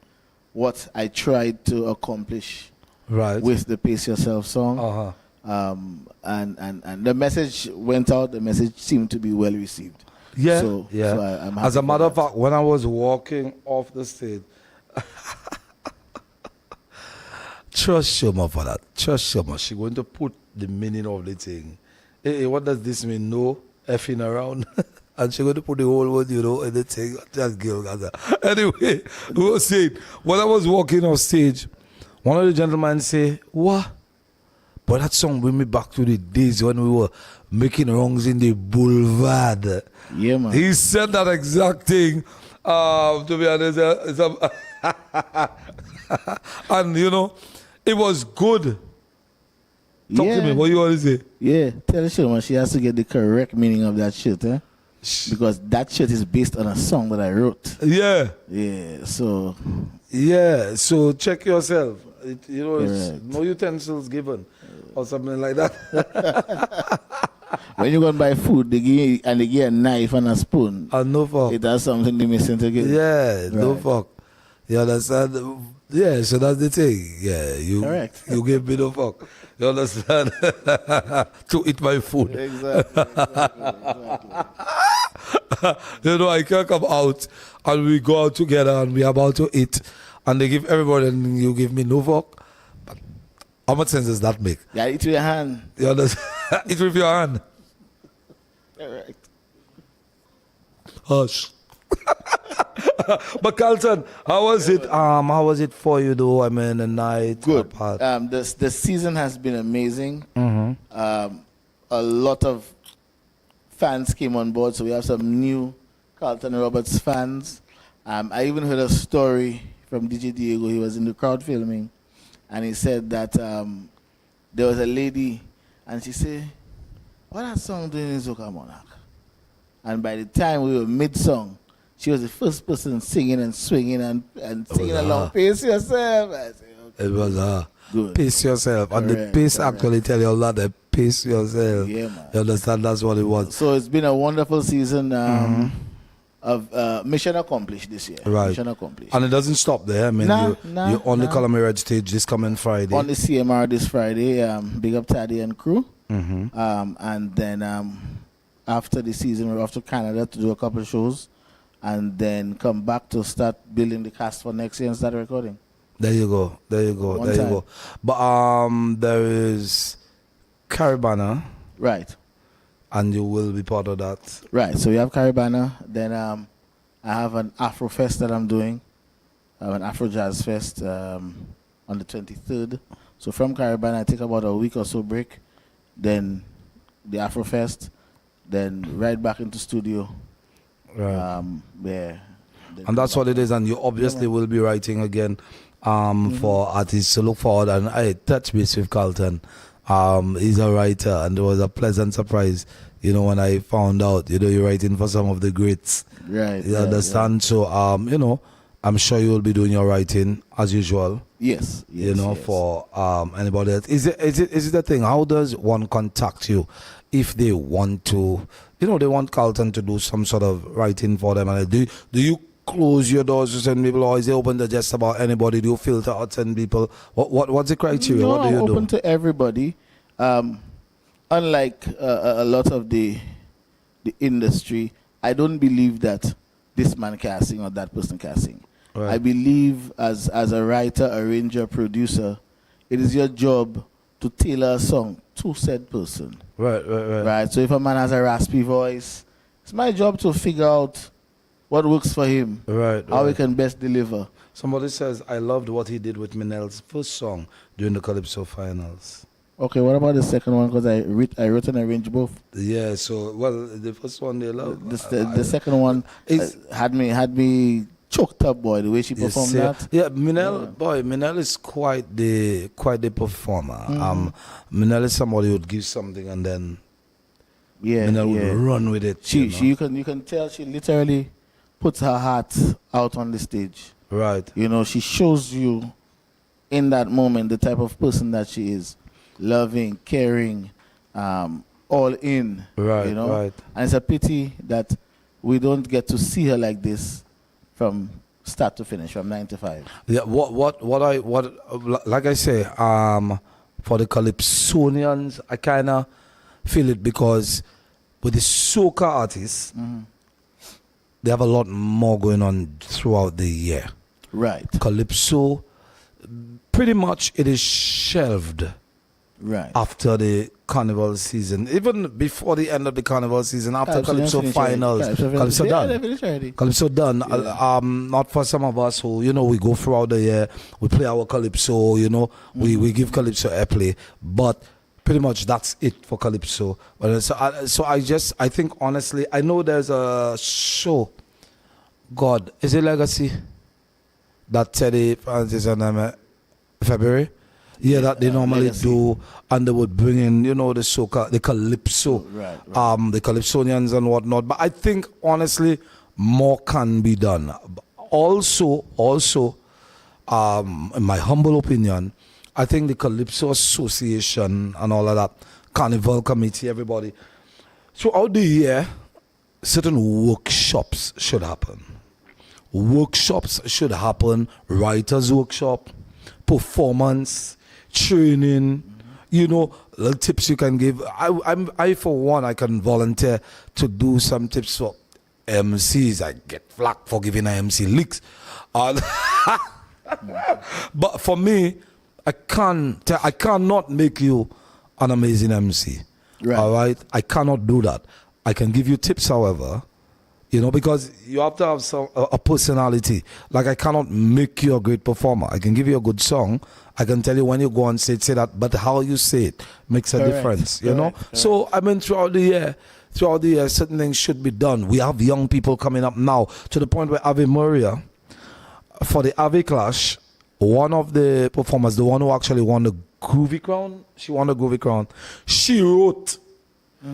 what I tried to accomplish Right. with the Pace Yourself song. Uh-huh. And the message went out. The message seemed to be well received. Yeah, So I'm happy As a for matter of that. fact, when I was walking off the stage, trust Shoma for that. Trust Shoma. She going to put the meaning of the thing. Hey, what does this mean? No effing around. and she going to put the whole one, you know, in the thing. Just give Gaza. Anyway, we were saying, when I was walking off stage, one of the gentlemen say, what? But that song bring me back to the days when we were making wrongs in the boulevard. Yeah, man. He said that exact thing. To be honest, and you know, it was good. Talk to me. What you want to say? Yeah, tell the show, man. She has to get the correct meaning of that shit, eh? Because that shit is based on a song that I wrote. Yeah. Yeah, so. Yeah, so check yourself. You know, it's Correct. no utensils given or something like that. When you go and buy food, they give you a knife and a spoon. And no fuck. It has something they missing together. Yeah, no Right. fuck. You understand? Yeah, so that's the thing. Yeah, you Correct. you give me no fuck. You understand? To eat my food. Exactly. You know, I can come out and we go out together and we about to eat and they give everybody and you give me no fuck. But how much sense does that make? Yeah, eat with your hand. You understand? Eat with your hand. Correct. Hush. But Carlton, how was it? How was it for you though? I mean, the night. Good. apart- The season has been amazing. A lot of fans came on board, so we have some new Carlton Roberts fans. I even heard a story from DJ Diego. He was in the crowd filming, and he said that there was a lady, and she said, "What that song doing in Zoka Monarch?" And by the time we were mid-song, she was the first person singing and swinging and singing her. along. Pace yourself. I said, okay. It was Good. pace yourself. And the Correct, pace correct. actually tell you a lot. The pace yourself. Yeah, man. You understand? That's what it was. So it's been a wonderful season of mission accomplished this year. Right. Mission accomplished. And it doesn't stop there. I mean, you're on the Column Red stage this coming Friday. On the CMR this Friday, big up Taddy and crew. And then after the season, we're off to Canada to do a couple of shows. And then come back to start building the cast for next year and start recording. There you go. There you go. One there time. you go. But there is Caribana, Right. and you will be part of that. Right. So we have Caribana. Then I have an Afro Fest that I'm doing. I have an Afro Jazz Fest on the 23rd. So from Caribana, I take about a week or so break. Then the Afro Fest. Then right back into studio. Right. Where. And that's what it is. And you obviously will be writing again for artists to look forward. And I touch base with Carlton. He's a writer, and it was a pleasant surprise, you know, when I found out, you know, you're writing for some of the greats. Right. You understand? So, you know, I'm sure you will be doing your writing as usual. Yes. You know, yes. for anybody else. Is it the thing? How does one contact you if they want to, you know, they want Carlton to do some sort of writing for them? And do you close your doors to send people, or is it open to just about anybody? Do you filter out send people? What's the criteria? No, What do you I'm do? open to everybody. Unlike a lot of the industry, I don't believe that this man can sing or that person can sing. Right. I believe as a writer, arranger, producer, it is your job to tailor a song to said person. Right. So if a man has a raspy voice, it's my job to figure out what works for him, how he can best deliver. Somebody says, I loved what he did with Minel's first song during the Calypso finals. Okay, what about the second one? Because I wrote and arranged both. Yeah, so, well, the first one they loved. The second one had me choked up, boy, the way she performed that. Yeah, Minel is quite the performer. Minel is somebody who would give something and then Minel would run with it. You can tell she literally puts her heart out on the stage. Right. You know, she shows you in that moment the type of person that she is. Loving, caring, all in. Right, you know? right. And it's a pity that we don't get to see her like this from start to finish, from 9 to 5. Yeah, like I say, for the Calypsonians, I kind of feel it because with the soca artists, they have a lot more going on throughout the year. Right. Calypso, pretty much it is shelved Right. after the carnival season, even before the end of the carnival season, after Calypso finals. Calypso done. Calypso done. Not for some of us who, we go throughout the year, we play our Calypso, we give Calypso airplay, but pretty much that's it for Calypso. But I think honestly, I know there's a show, God, is it Legacy? That Teddy Francis and February? Yeah, that they normally Legacy. Do, and they would bring in, the soca, the Calypso, right. The Calypsonians and whatnot. But I think, honestly, more can be done. Also, in my humble opinion, I think the Calypso Association and all of that, Carnival Committee, everybody, throughout the year, certain workshops should happen. Workshops should happen, writers' workshop, performance, training, little tips you can give. I for one, I can volunteer to do some tips for MCs. I get flack for giving an MC leaks. But for me, I cannot make you an amazing MC. Right. All right? I cannot do that. I can give you tips, however, because you have to have a personality. Like, I cannot make you a great performer. I can give you a good song. I can tell you when you go on stage, say that, but how you say it makes a difference, Correct. So, I mean, throughout the year, certain things should be done. We have young people coming up now to the point where Ave Maria, for the Ave Clash, one of the performers, the one who actually won the Groovy Crown, she wrote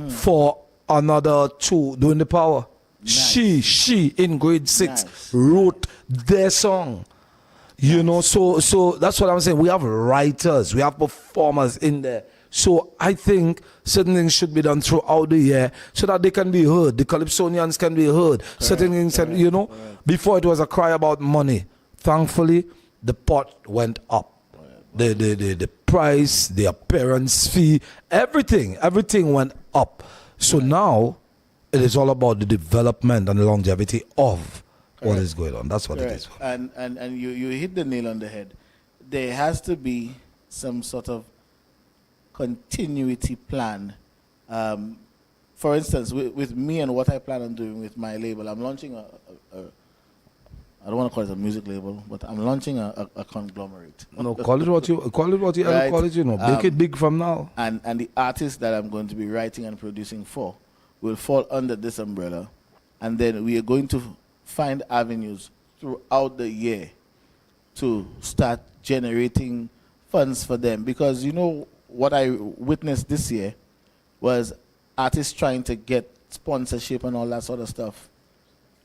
for another two doing the power. Nice. She in grade 6 wrote their song. So that's what I'm saying. We have writers, we have performers in there. So I think certain things should be done throughout the year so that they can be heard. The Calypsonians can be heard. Correct. Certain things, before it was a cry about money. Thankfully, the pot went up. The price, the appearance fee, everything went up. So now it is all about the development and the longevity of what is going on. That's what it is. And you hit the nail on the head. There has to be some sort of continuity plan. For instance, with me and what I plan on doing with my label, I'm launching I don't want to call it a music label, but I'm launching a conglomerate. No, call it what you right? Call it, make it big from now. And the artists that I'm going to be writing and producing for will fall under this umbrella. And then we are going to find avenues throughout the year to start generating funds for them. Because what I witnessed this year was artists trying to get sponsorship and all that sort of stuff.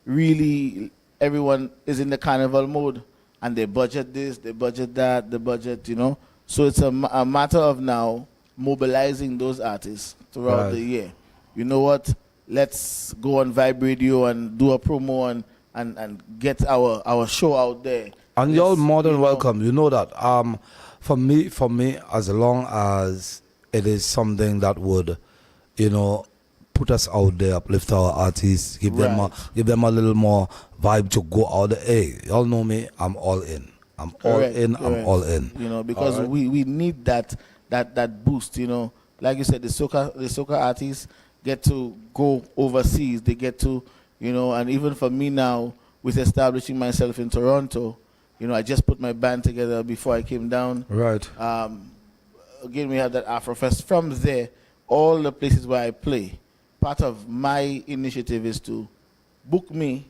Really, everyone is in the carnival mode, and they budget this, they budget that, So it's a matter of now mobilizing those artists throughout the year. You know what? Let's go on Vybe Radio and do a promo and get our show out there. And you're more than welcome. You know that. For me, as long as it is something that would, put us out there, uplift our artists, give them a little more vibe to go out there. Hey, y'all know me. I'm all in. I'm all in. Because we need that boost. Like you said, the soca artists get to go overseas. They get to, and even for me now, with establishing myself in Toronto, I just put my band together before I came down. Right. Again, we have that Afrofest. From there, all the places where I play, part of my initiative is to book me,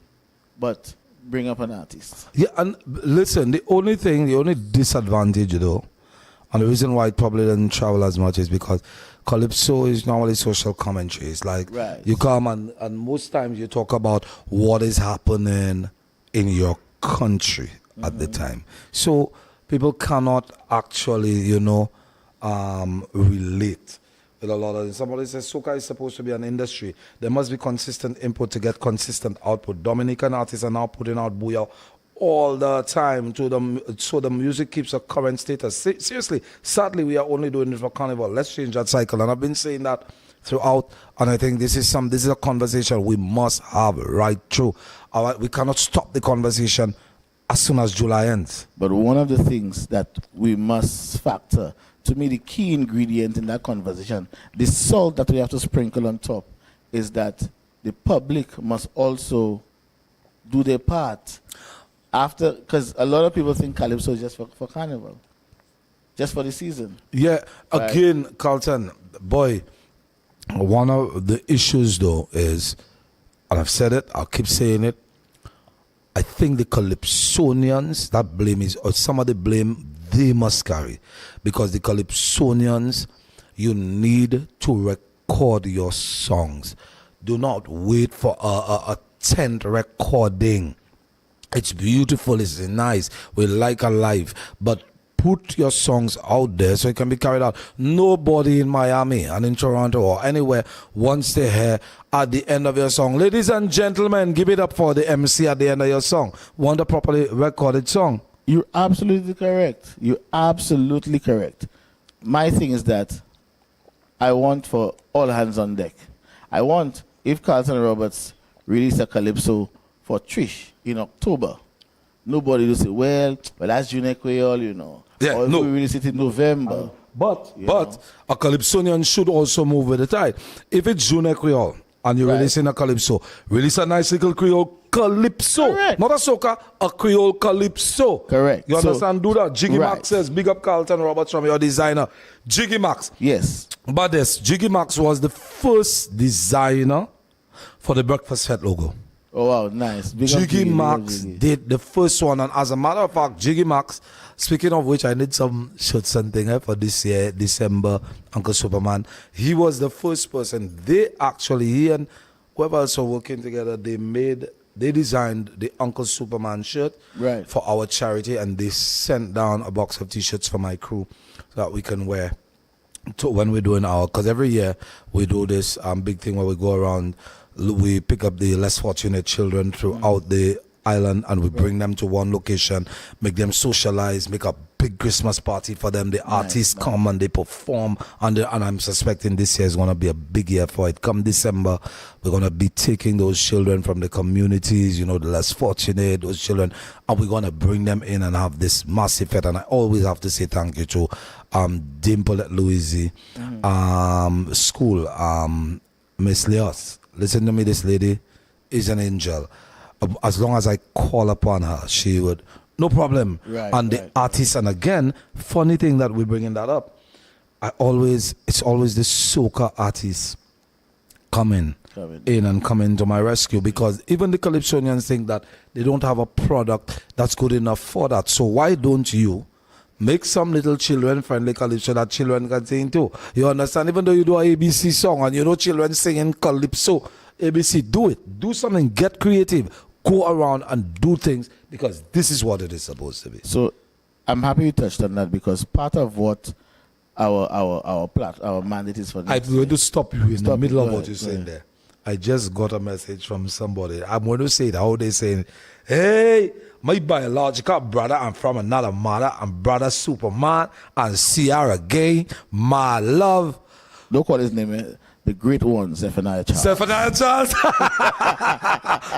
but bring up an artist. Yeah, and listen, the only disadvantage, and the reason why it probably doesn't travel as much is because Calypso is normally social commentary. It's like you come and most times you talk about what is happening in your country at the time. So people cannot actually, relate with a lot of it. Somebody says soca is supposed to be an industry. There must be consistent input to get consistent output. Dominican artists are now putting out booyah all the time so the music keeps a current status. Seriously, sadly, we are only doing it for Carnival. Let's change that cycle. And I've been saying that throughout, and I think this is a conversation we must have right through. All right, we cannot stop the conversation as soon as July ends. But one of the things that we must factor, to me, the key ingredient in that conversation, the salt that we have to sprinkle on top, is that the public must also do their part. After, because a lot of people think Calypso is just for Carnival, just for the season. Yeah, Right. again, Carlton, boy, one of the issues though is, and I've said it, I'll keep saying it, I think the Calypsonians, that blame is, or some of the blame they must carry. Because the Calypsonians, you need to record your songs. Do not wait for a tent recording. It's beautiful, it's nice, we like a live, but put your songs out there so it can be carried out. Nobody in Miami and in Toronto or anywhere wants to hear at the end of your song, ladies and gentlemen, give it up for the MC at the end of your song. Want a properly recorded song. You're absolutely correct. You're absolutely correct. My thing is that I want for all hands on deck. I want, if Carlton Roberts release a Calypso for Trish in October, nobody will say, well, that's Junior Creole, you know. Yeah, or if no. we release it in November. But know. a Calypsonian should also move with the tide. If it's Junior Creole and you're Right. releasing a Calypso, release a nice little Creole Calypso. Correct. Not a soca, a Creole Calypso. Correct. You So- understand? Do that. Jiggy Right. Max says, big up Carlton Roberts from your designer. Jiggy Max. Yes. But this, Jiggy Max was the first designer for the Breakfast Fete logo. Oh, wow, nice. Big up Jiggy big up Max Jiggy. did the first one, and as a matter of fact, Jiggy Max, speaking of which, I need some shirts and thing for this year, December, Uncle Superman. He was the first person. He and whoever else were working together, they designed the Uncle Superman shirt Right. for our charity, and they sent down a box of t-shirts for my crew so that we can wear when we're doing because every year we do this big thing where we go around, we pick up the less fortunate children throughout the island and we bring them to one location, make them socialize, make a big Christmas party for them. The artists come and they perform, and I'm suspecting this year is going to be a big year for it. Come December, we're going to be taking those children from the communities, the less fortunate, those children, and we're going to bring them in and have this massive fete. And I always have to say thank you to Dimple at Louise School, Miss Leos. Listen to me, this lady is an angel. As long as I call upon her, she would, no problem. Right, and the artists, and again, funny thing that we're bringing that up, it's always the soca artists coming in and coming to my rescue, because even the Calypsonians think that they don't have a product that's good enough for that. So why don't you make some little children-friendly Calypso that children can sing too? You understand? Even though you do an ABC song and children singing Calypso, ABC, do it. Do something. Get creative. Go around and do things, because this is what it is supposed to be. So I'm happy you touched on that, because part of what our mandate is for this. I'm going to stop you in the middle of Go what ahead, you're go saying ahead. there. I just got a message from somebody. I'm going to say it how they saying, hey, my biological brother, I'm from another mother, I'm brother Superman and Sierra Gay, my love. Don't call his name, the great one, Zephaniah Charles. Zephaniah Charles.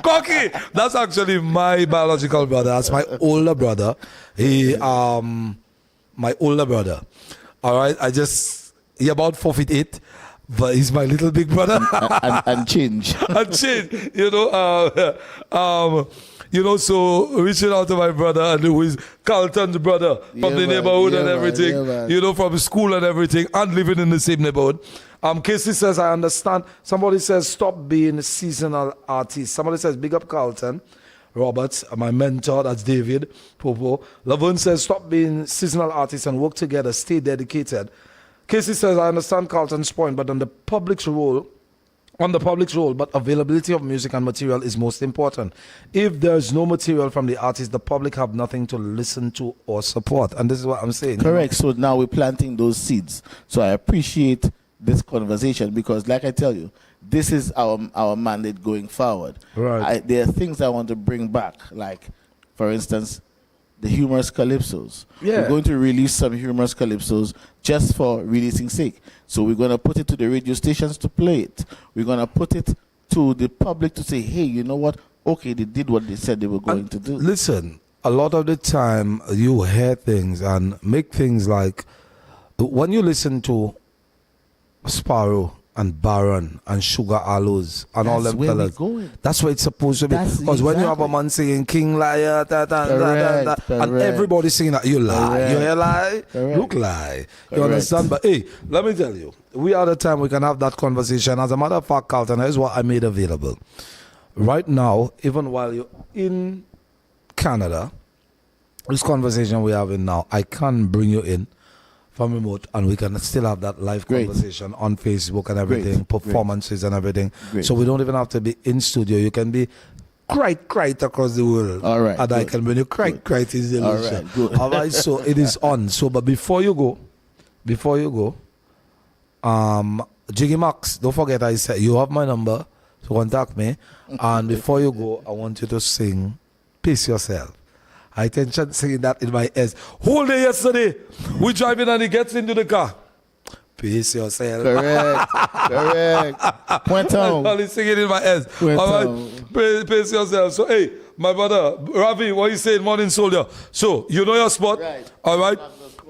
Cocky. That's actually my biological brother. That's my older brother. My older brother. All right. He about 4'8", but he's my little big brother. and change. And change. So reaching out to my brother, and who is Carlton's brother from the neighborhood and everything, from school and everything, and living in the same neighborhood. Casey says, I understand. Somebody says, stop being seasonal artists. Somebody says, big up Carlton Roberts, my mentor, that's David Popo. Laverne says, stop being seasonal artists and work together, stay dedicated. Casey says, I understand Carlton's point, but on the public's role, but availability of music and material is most important. If there's no material from the artist, the public have nothing to listen to or support. And this is what I'm saying. Correct. So now we're planting those seeds. So I appreciate this conversation, because like I tell you, this is our mandate going forward. Right. There are things I want to bring back, like, for instance, the humorous calypsos. Yeah. We're going to release some humorous calypsos just for releasing sake. So we're going to put it to the radio stations to play it. We're going to put it to the public to say, hey, you know what? Okay, they did what they said they were going to do. Listen, a lot of the time you hear things and make things like when you listen to Sparrow and Baron and Sugar Aloes and all them fellas. That's where it's supposed to be. Because when you have a man singing King Liar, and everybody singing that, you lie. You hear lie? Look lie. You understand? But hey, let me tell you, we are the time we can have that conversation. As a matter of fact, Carlton, here's what I made available. Right now, even while you're in Canada, this conversation we're having now, I can bring you in from remote and we can still have that live conversation on Facebook and everything, performances and everything. So we don't even have to be in studio. You can be quite across the world. All right. And I can bring you quite is the Lucia. All right, so it is on. So, but before you go, Jiggy Max, don't forget I said you have my number, so contact me. And before you go, I want you to sing Pace Yourself. I intention singing that in my ears. Whole day yesterday, we driving and he gets into the car. Pace yourself. Correct. Point on. I'll sing it in my ears. All right, pace yourself. So, hey, my brother, Ravi, what you saying, Morning Soldier? So, you know your spot? Right. All right.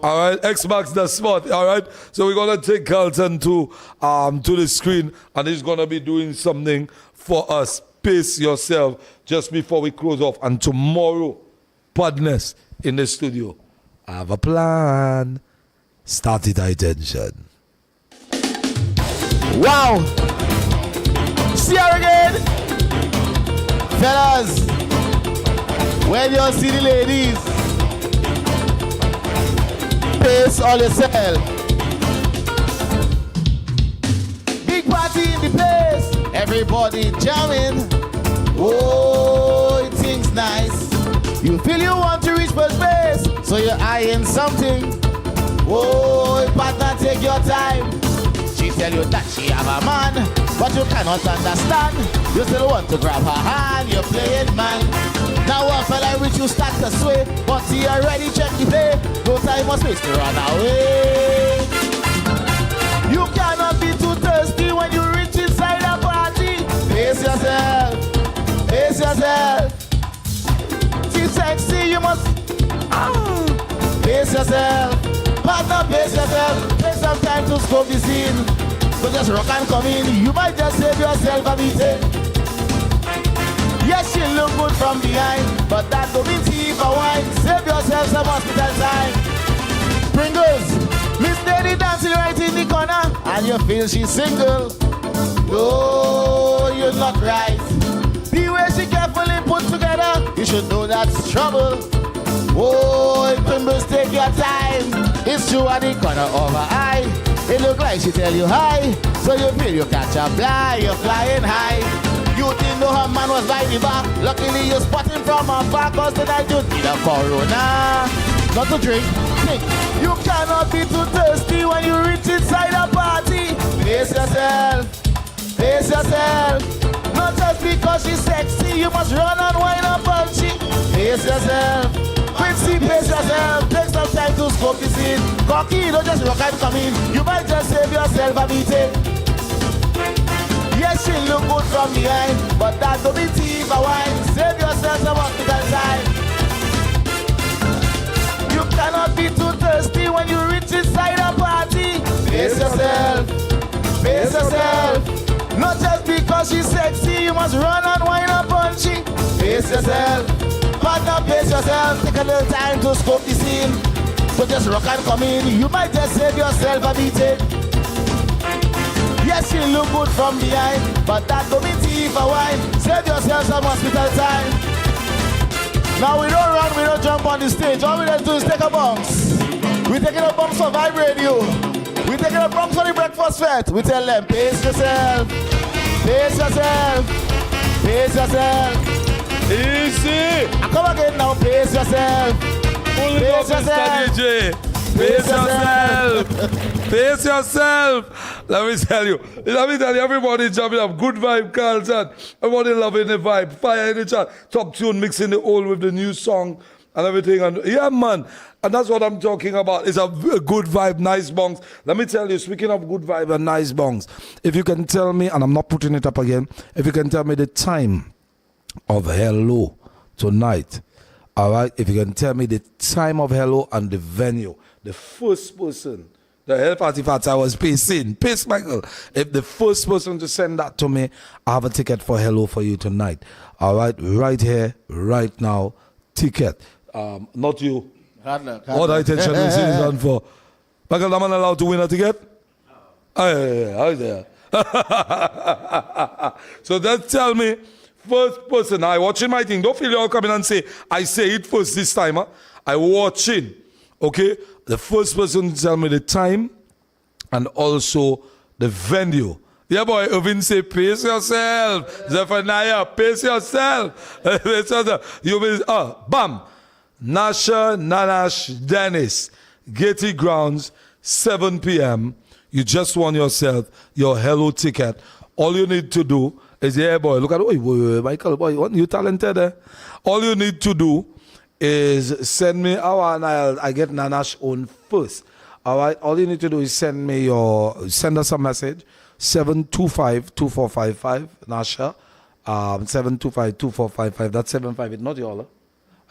All right, X marks the spot. All right, so we're gonna take Carlton to the screen, and he's gonna be doing something for us. Pace yourself just before we close off, and tomorrow, Podness in the studio. I have a plan. Start it, attention. Wow! See her again! Fellas, when you see the ladies, pace all yourself. Big party in the place, everybody jamming. Oh, it seems nice. You feel you want to reach first base, so you're eyeing something. Oh, partner, take your time. She tell you that she have a man, but you cannot understand. You still want to grab her hand, you're playing man. Now one fella with you start to sway, but he already checked the play. No time or space to run away. You cannot be too thirsty when you reach inside a party. Pace yourself, pace yourself. She's sexy, you must pace yourself. Partner, pace yourself. Take some time to scope the scene. So just rock and come in. You might just save yourself a meeting. Yes, she look good from behind, but that don't mean tea for wine. Save yourself some hospital time. Pringles, Miss Lady dancing right in the corner, and you feel she's single. No, you're not right. The way she carefully put together, you should know that's trouble. Oh, Pimbles, take your time. It's true at the corner of her eye. It look like she tell you hi, so you feel you catch a fly, you're flying high. You didn't know her man was by the back. Luckily you spot him from afar, cause tonight you need a corona. Not to drink, think. You cannot be too thirsty when you reach inside a party. Pace yourself, pace yourself. Not just because she's sexy, you must run and wind up and she. Pace yourself, Quincy, pace yourself. Take some time to scope the scene. Cocky, don't just rock and come in. You might just save yourself a meeting. Yes, she look good from behind, but that don't be tea for wine. Save yourself some hospital time. You cannot be too thirsty when you reach inside a party. Pace yourself, pace yourself. Not just because she's sexy, you must run and wind up on she. Pace yourself, partner, pace yourself. Take a little time to scope the scene. So just rock and come in. You might just save yourself a beating. Yes, she look good from behind, but that don't mean tea for wine. Save yourself some hospital time. Now we don't run, we don't jump on the stage. All we just do is take a bounce. We taking a bounce for Vybe Radio. We taking a bounce for the breakfast fete. We tell them, pace yourself, pace yourself, pace yourself. Easy. I come again now, pace yourself. Pace yourself. DJ. Pace yourself. Pace yourself. Let me tell you, everybody jumping up. Good vibe, Carlton. Everybody loving the vibe. Fire in the chat. Top tune, mixing the old with the new song and everything. And yeah, man. And that's what I'm talking about. It's a good vibe, nice bongs. Let me tell you, speaking of good vibe and nice bongs, if you can tell me, and I'm not putting it up again, if you can tell me the time of hello tonight, All right, if you can tell me the time of hello and the venue, the first person, the hell party fats I was pacing, pace Michael. If the first person to send that to me, I have a ticket for hello for you tonight. All right here, right now, ticket. Not you. Hard luck. What attention is it on for? Michael, am I allowed to win a ticket? Oh, yeah. So just tell me, first person, I watching my thing. Don't feel you all coming and say, I say it first this time. Huh? I watching. Okay? The first person to tell me the time and also the venue. Yeah, boy, Irvin say, pace yourself. Zephaniah, pace yourself. You will, bam. Nasha, Nanash, Dennis, Getty Grounds, 7 p.m. You just won yourself your hello ticket. All you need to do is, yeah, boy, look at, Michael, boy, you talented, eh? All you need to do is send me, I get Nanash on first. All right, all you need to do is send us a message, 725-2455, Nasha, 725-2455, that's 758, not y'all, huh?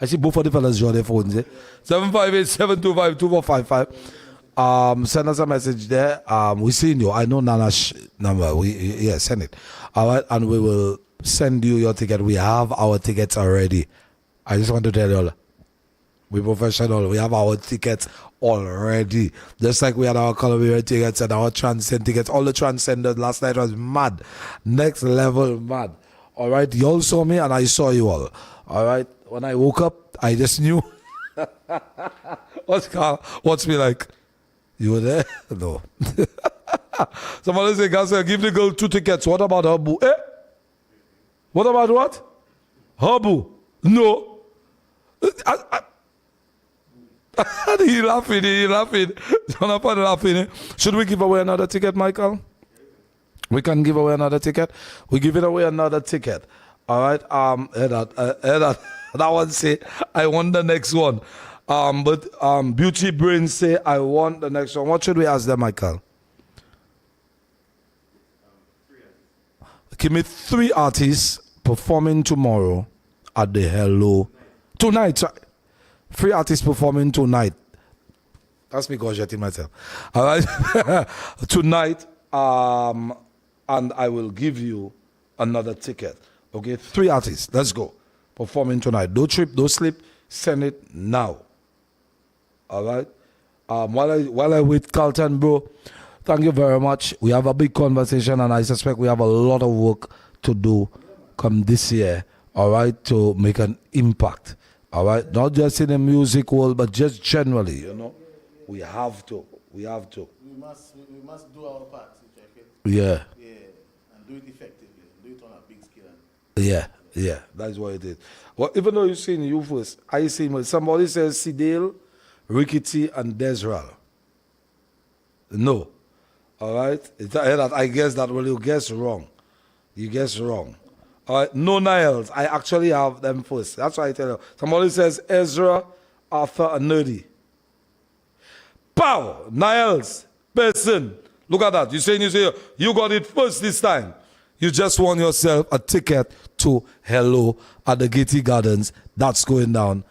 I see both of the fellas draw their phones, eh? 758-725-2455. Send us a message there. We seen you. I know Nana's number. Send it. All right, and we will send you your ticket. We have our tickets already. I just want to tell you all, we professional. We have our tickets already. Just like we had our Columbia tickets and our Transcend tickets. All the Transcenders last night was mad. Next level mad. All right, you all saw me and I saw you all. All right, when I woke up, I just knew. What's me like? You were there? No. Somebody say, guys, give the girl 2 tickets. What about her boo? Eh? What about what? Her boo? No. He laughing. Jonathan laughing. Should we give away another ticket, Michael? We can give away another ticket. We give it away another ticket. All right. That one say, I want the next one. But Beauty Brain say, I want the next one. What should we ask them, Michael? Give me 3 artists performing tomorrow at the Hello. Tonight, sorry. 3 artists performing tonight. That's me gorgeting myself. All right. Tonight, and I will give you another ticket. Okay, 3 artists. Let's go. Performing tonight. Don't trip, don't sleep. Send it now. All right. While I wait, Carlton, bro, thank you very much. We have a big conversation, and I suspect we have a lot of work to do come this year. All right, to make an impact. All right, not just in the music world, but just generally. You know, we have to. We must do our part. Yeah. Yeah, and do it effectively. Do it on a big scale. Yeah, that's what it is. Well, even though you've seen you first, I see somebody says Sidale, Rickety, and Desral. No. All right? I guess that, well, you guess wrong. You guess wrong. All right? No Niles. I actually have them first. That's why I tell you. Somebody says Ezra, Arthur, and Nerdy. Pow! Niles, person. Look at that. You say you got it first this time. You just won yourself a ticket to Hello at the Getty Gardens. That's going down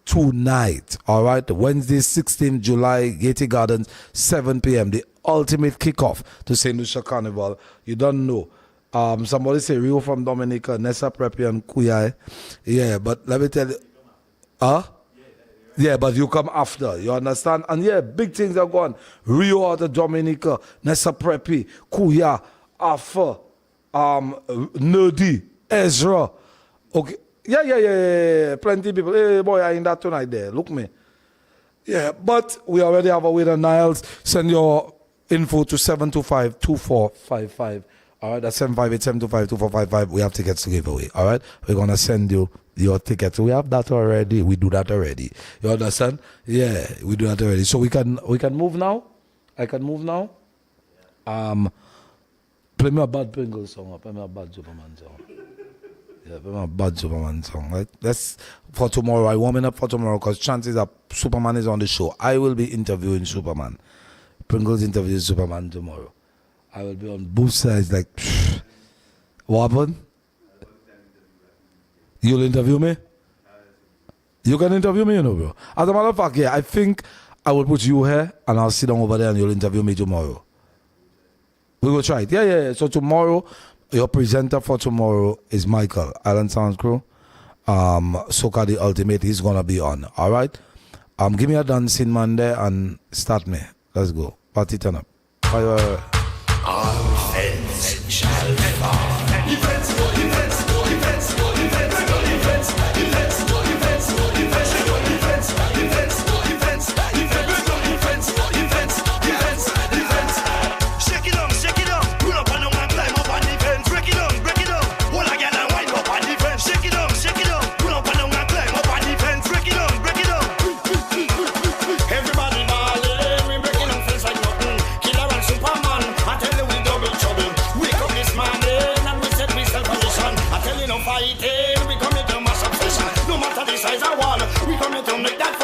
tonight. All right, Wednesday, 16th July, Getty Gardens, 7 p.m. The ultimate kickoff to St. Lucia Carnival. You don't know. Somebody say Rio from Dominica, Nessa Preppy and Kuyai. Yeah, but let me tell you. Yeah, but you come after. You understand? And yeah, big things are going. Rio out of Dominica, Nessa Preppy, Kuya, Afa. Nerdy, Ezra. Okay. Yeah. Plenty of people. Hey, boy, I in that tonight there. Look me. Yeah, but we already have a winner, Niles. Send your info to 725-2455. All right, that's 758-725-2455. We have tickets to give away. All right, we're going to send you your tickets. We have that already. We do that already. You understand? Yeah, we do that already. So we can move now? I can move now? Play me a bad Pringle song or play me a bad Superman song. Yeah, play me a bad Superman song. Right? That's for tomorrow. I warming up for tomorrow because chances are Superman is on the show. I will be interviewing Superman. Pringle's interviewing Superman tomorrow. I will be on both sides like, pfft. What happened? You'll interview me? You can interview me, you know, bro. As a matter of fact, yeah, I think I will put you here and I'll sit down over there and you'll interview me tomorrow. We will try it. Yeah. So tomorrow, your presenter for tomorrow is Michael, Island Sounds Crew. Soca the Ultimate, he's gonna be on. All right. Give me a dancing man there and start me. Let's go. Party turn up. Bye. All fence shall fall. We coming to make that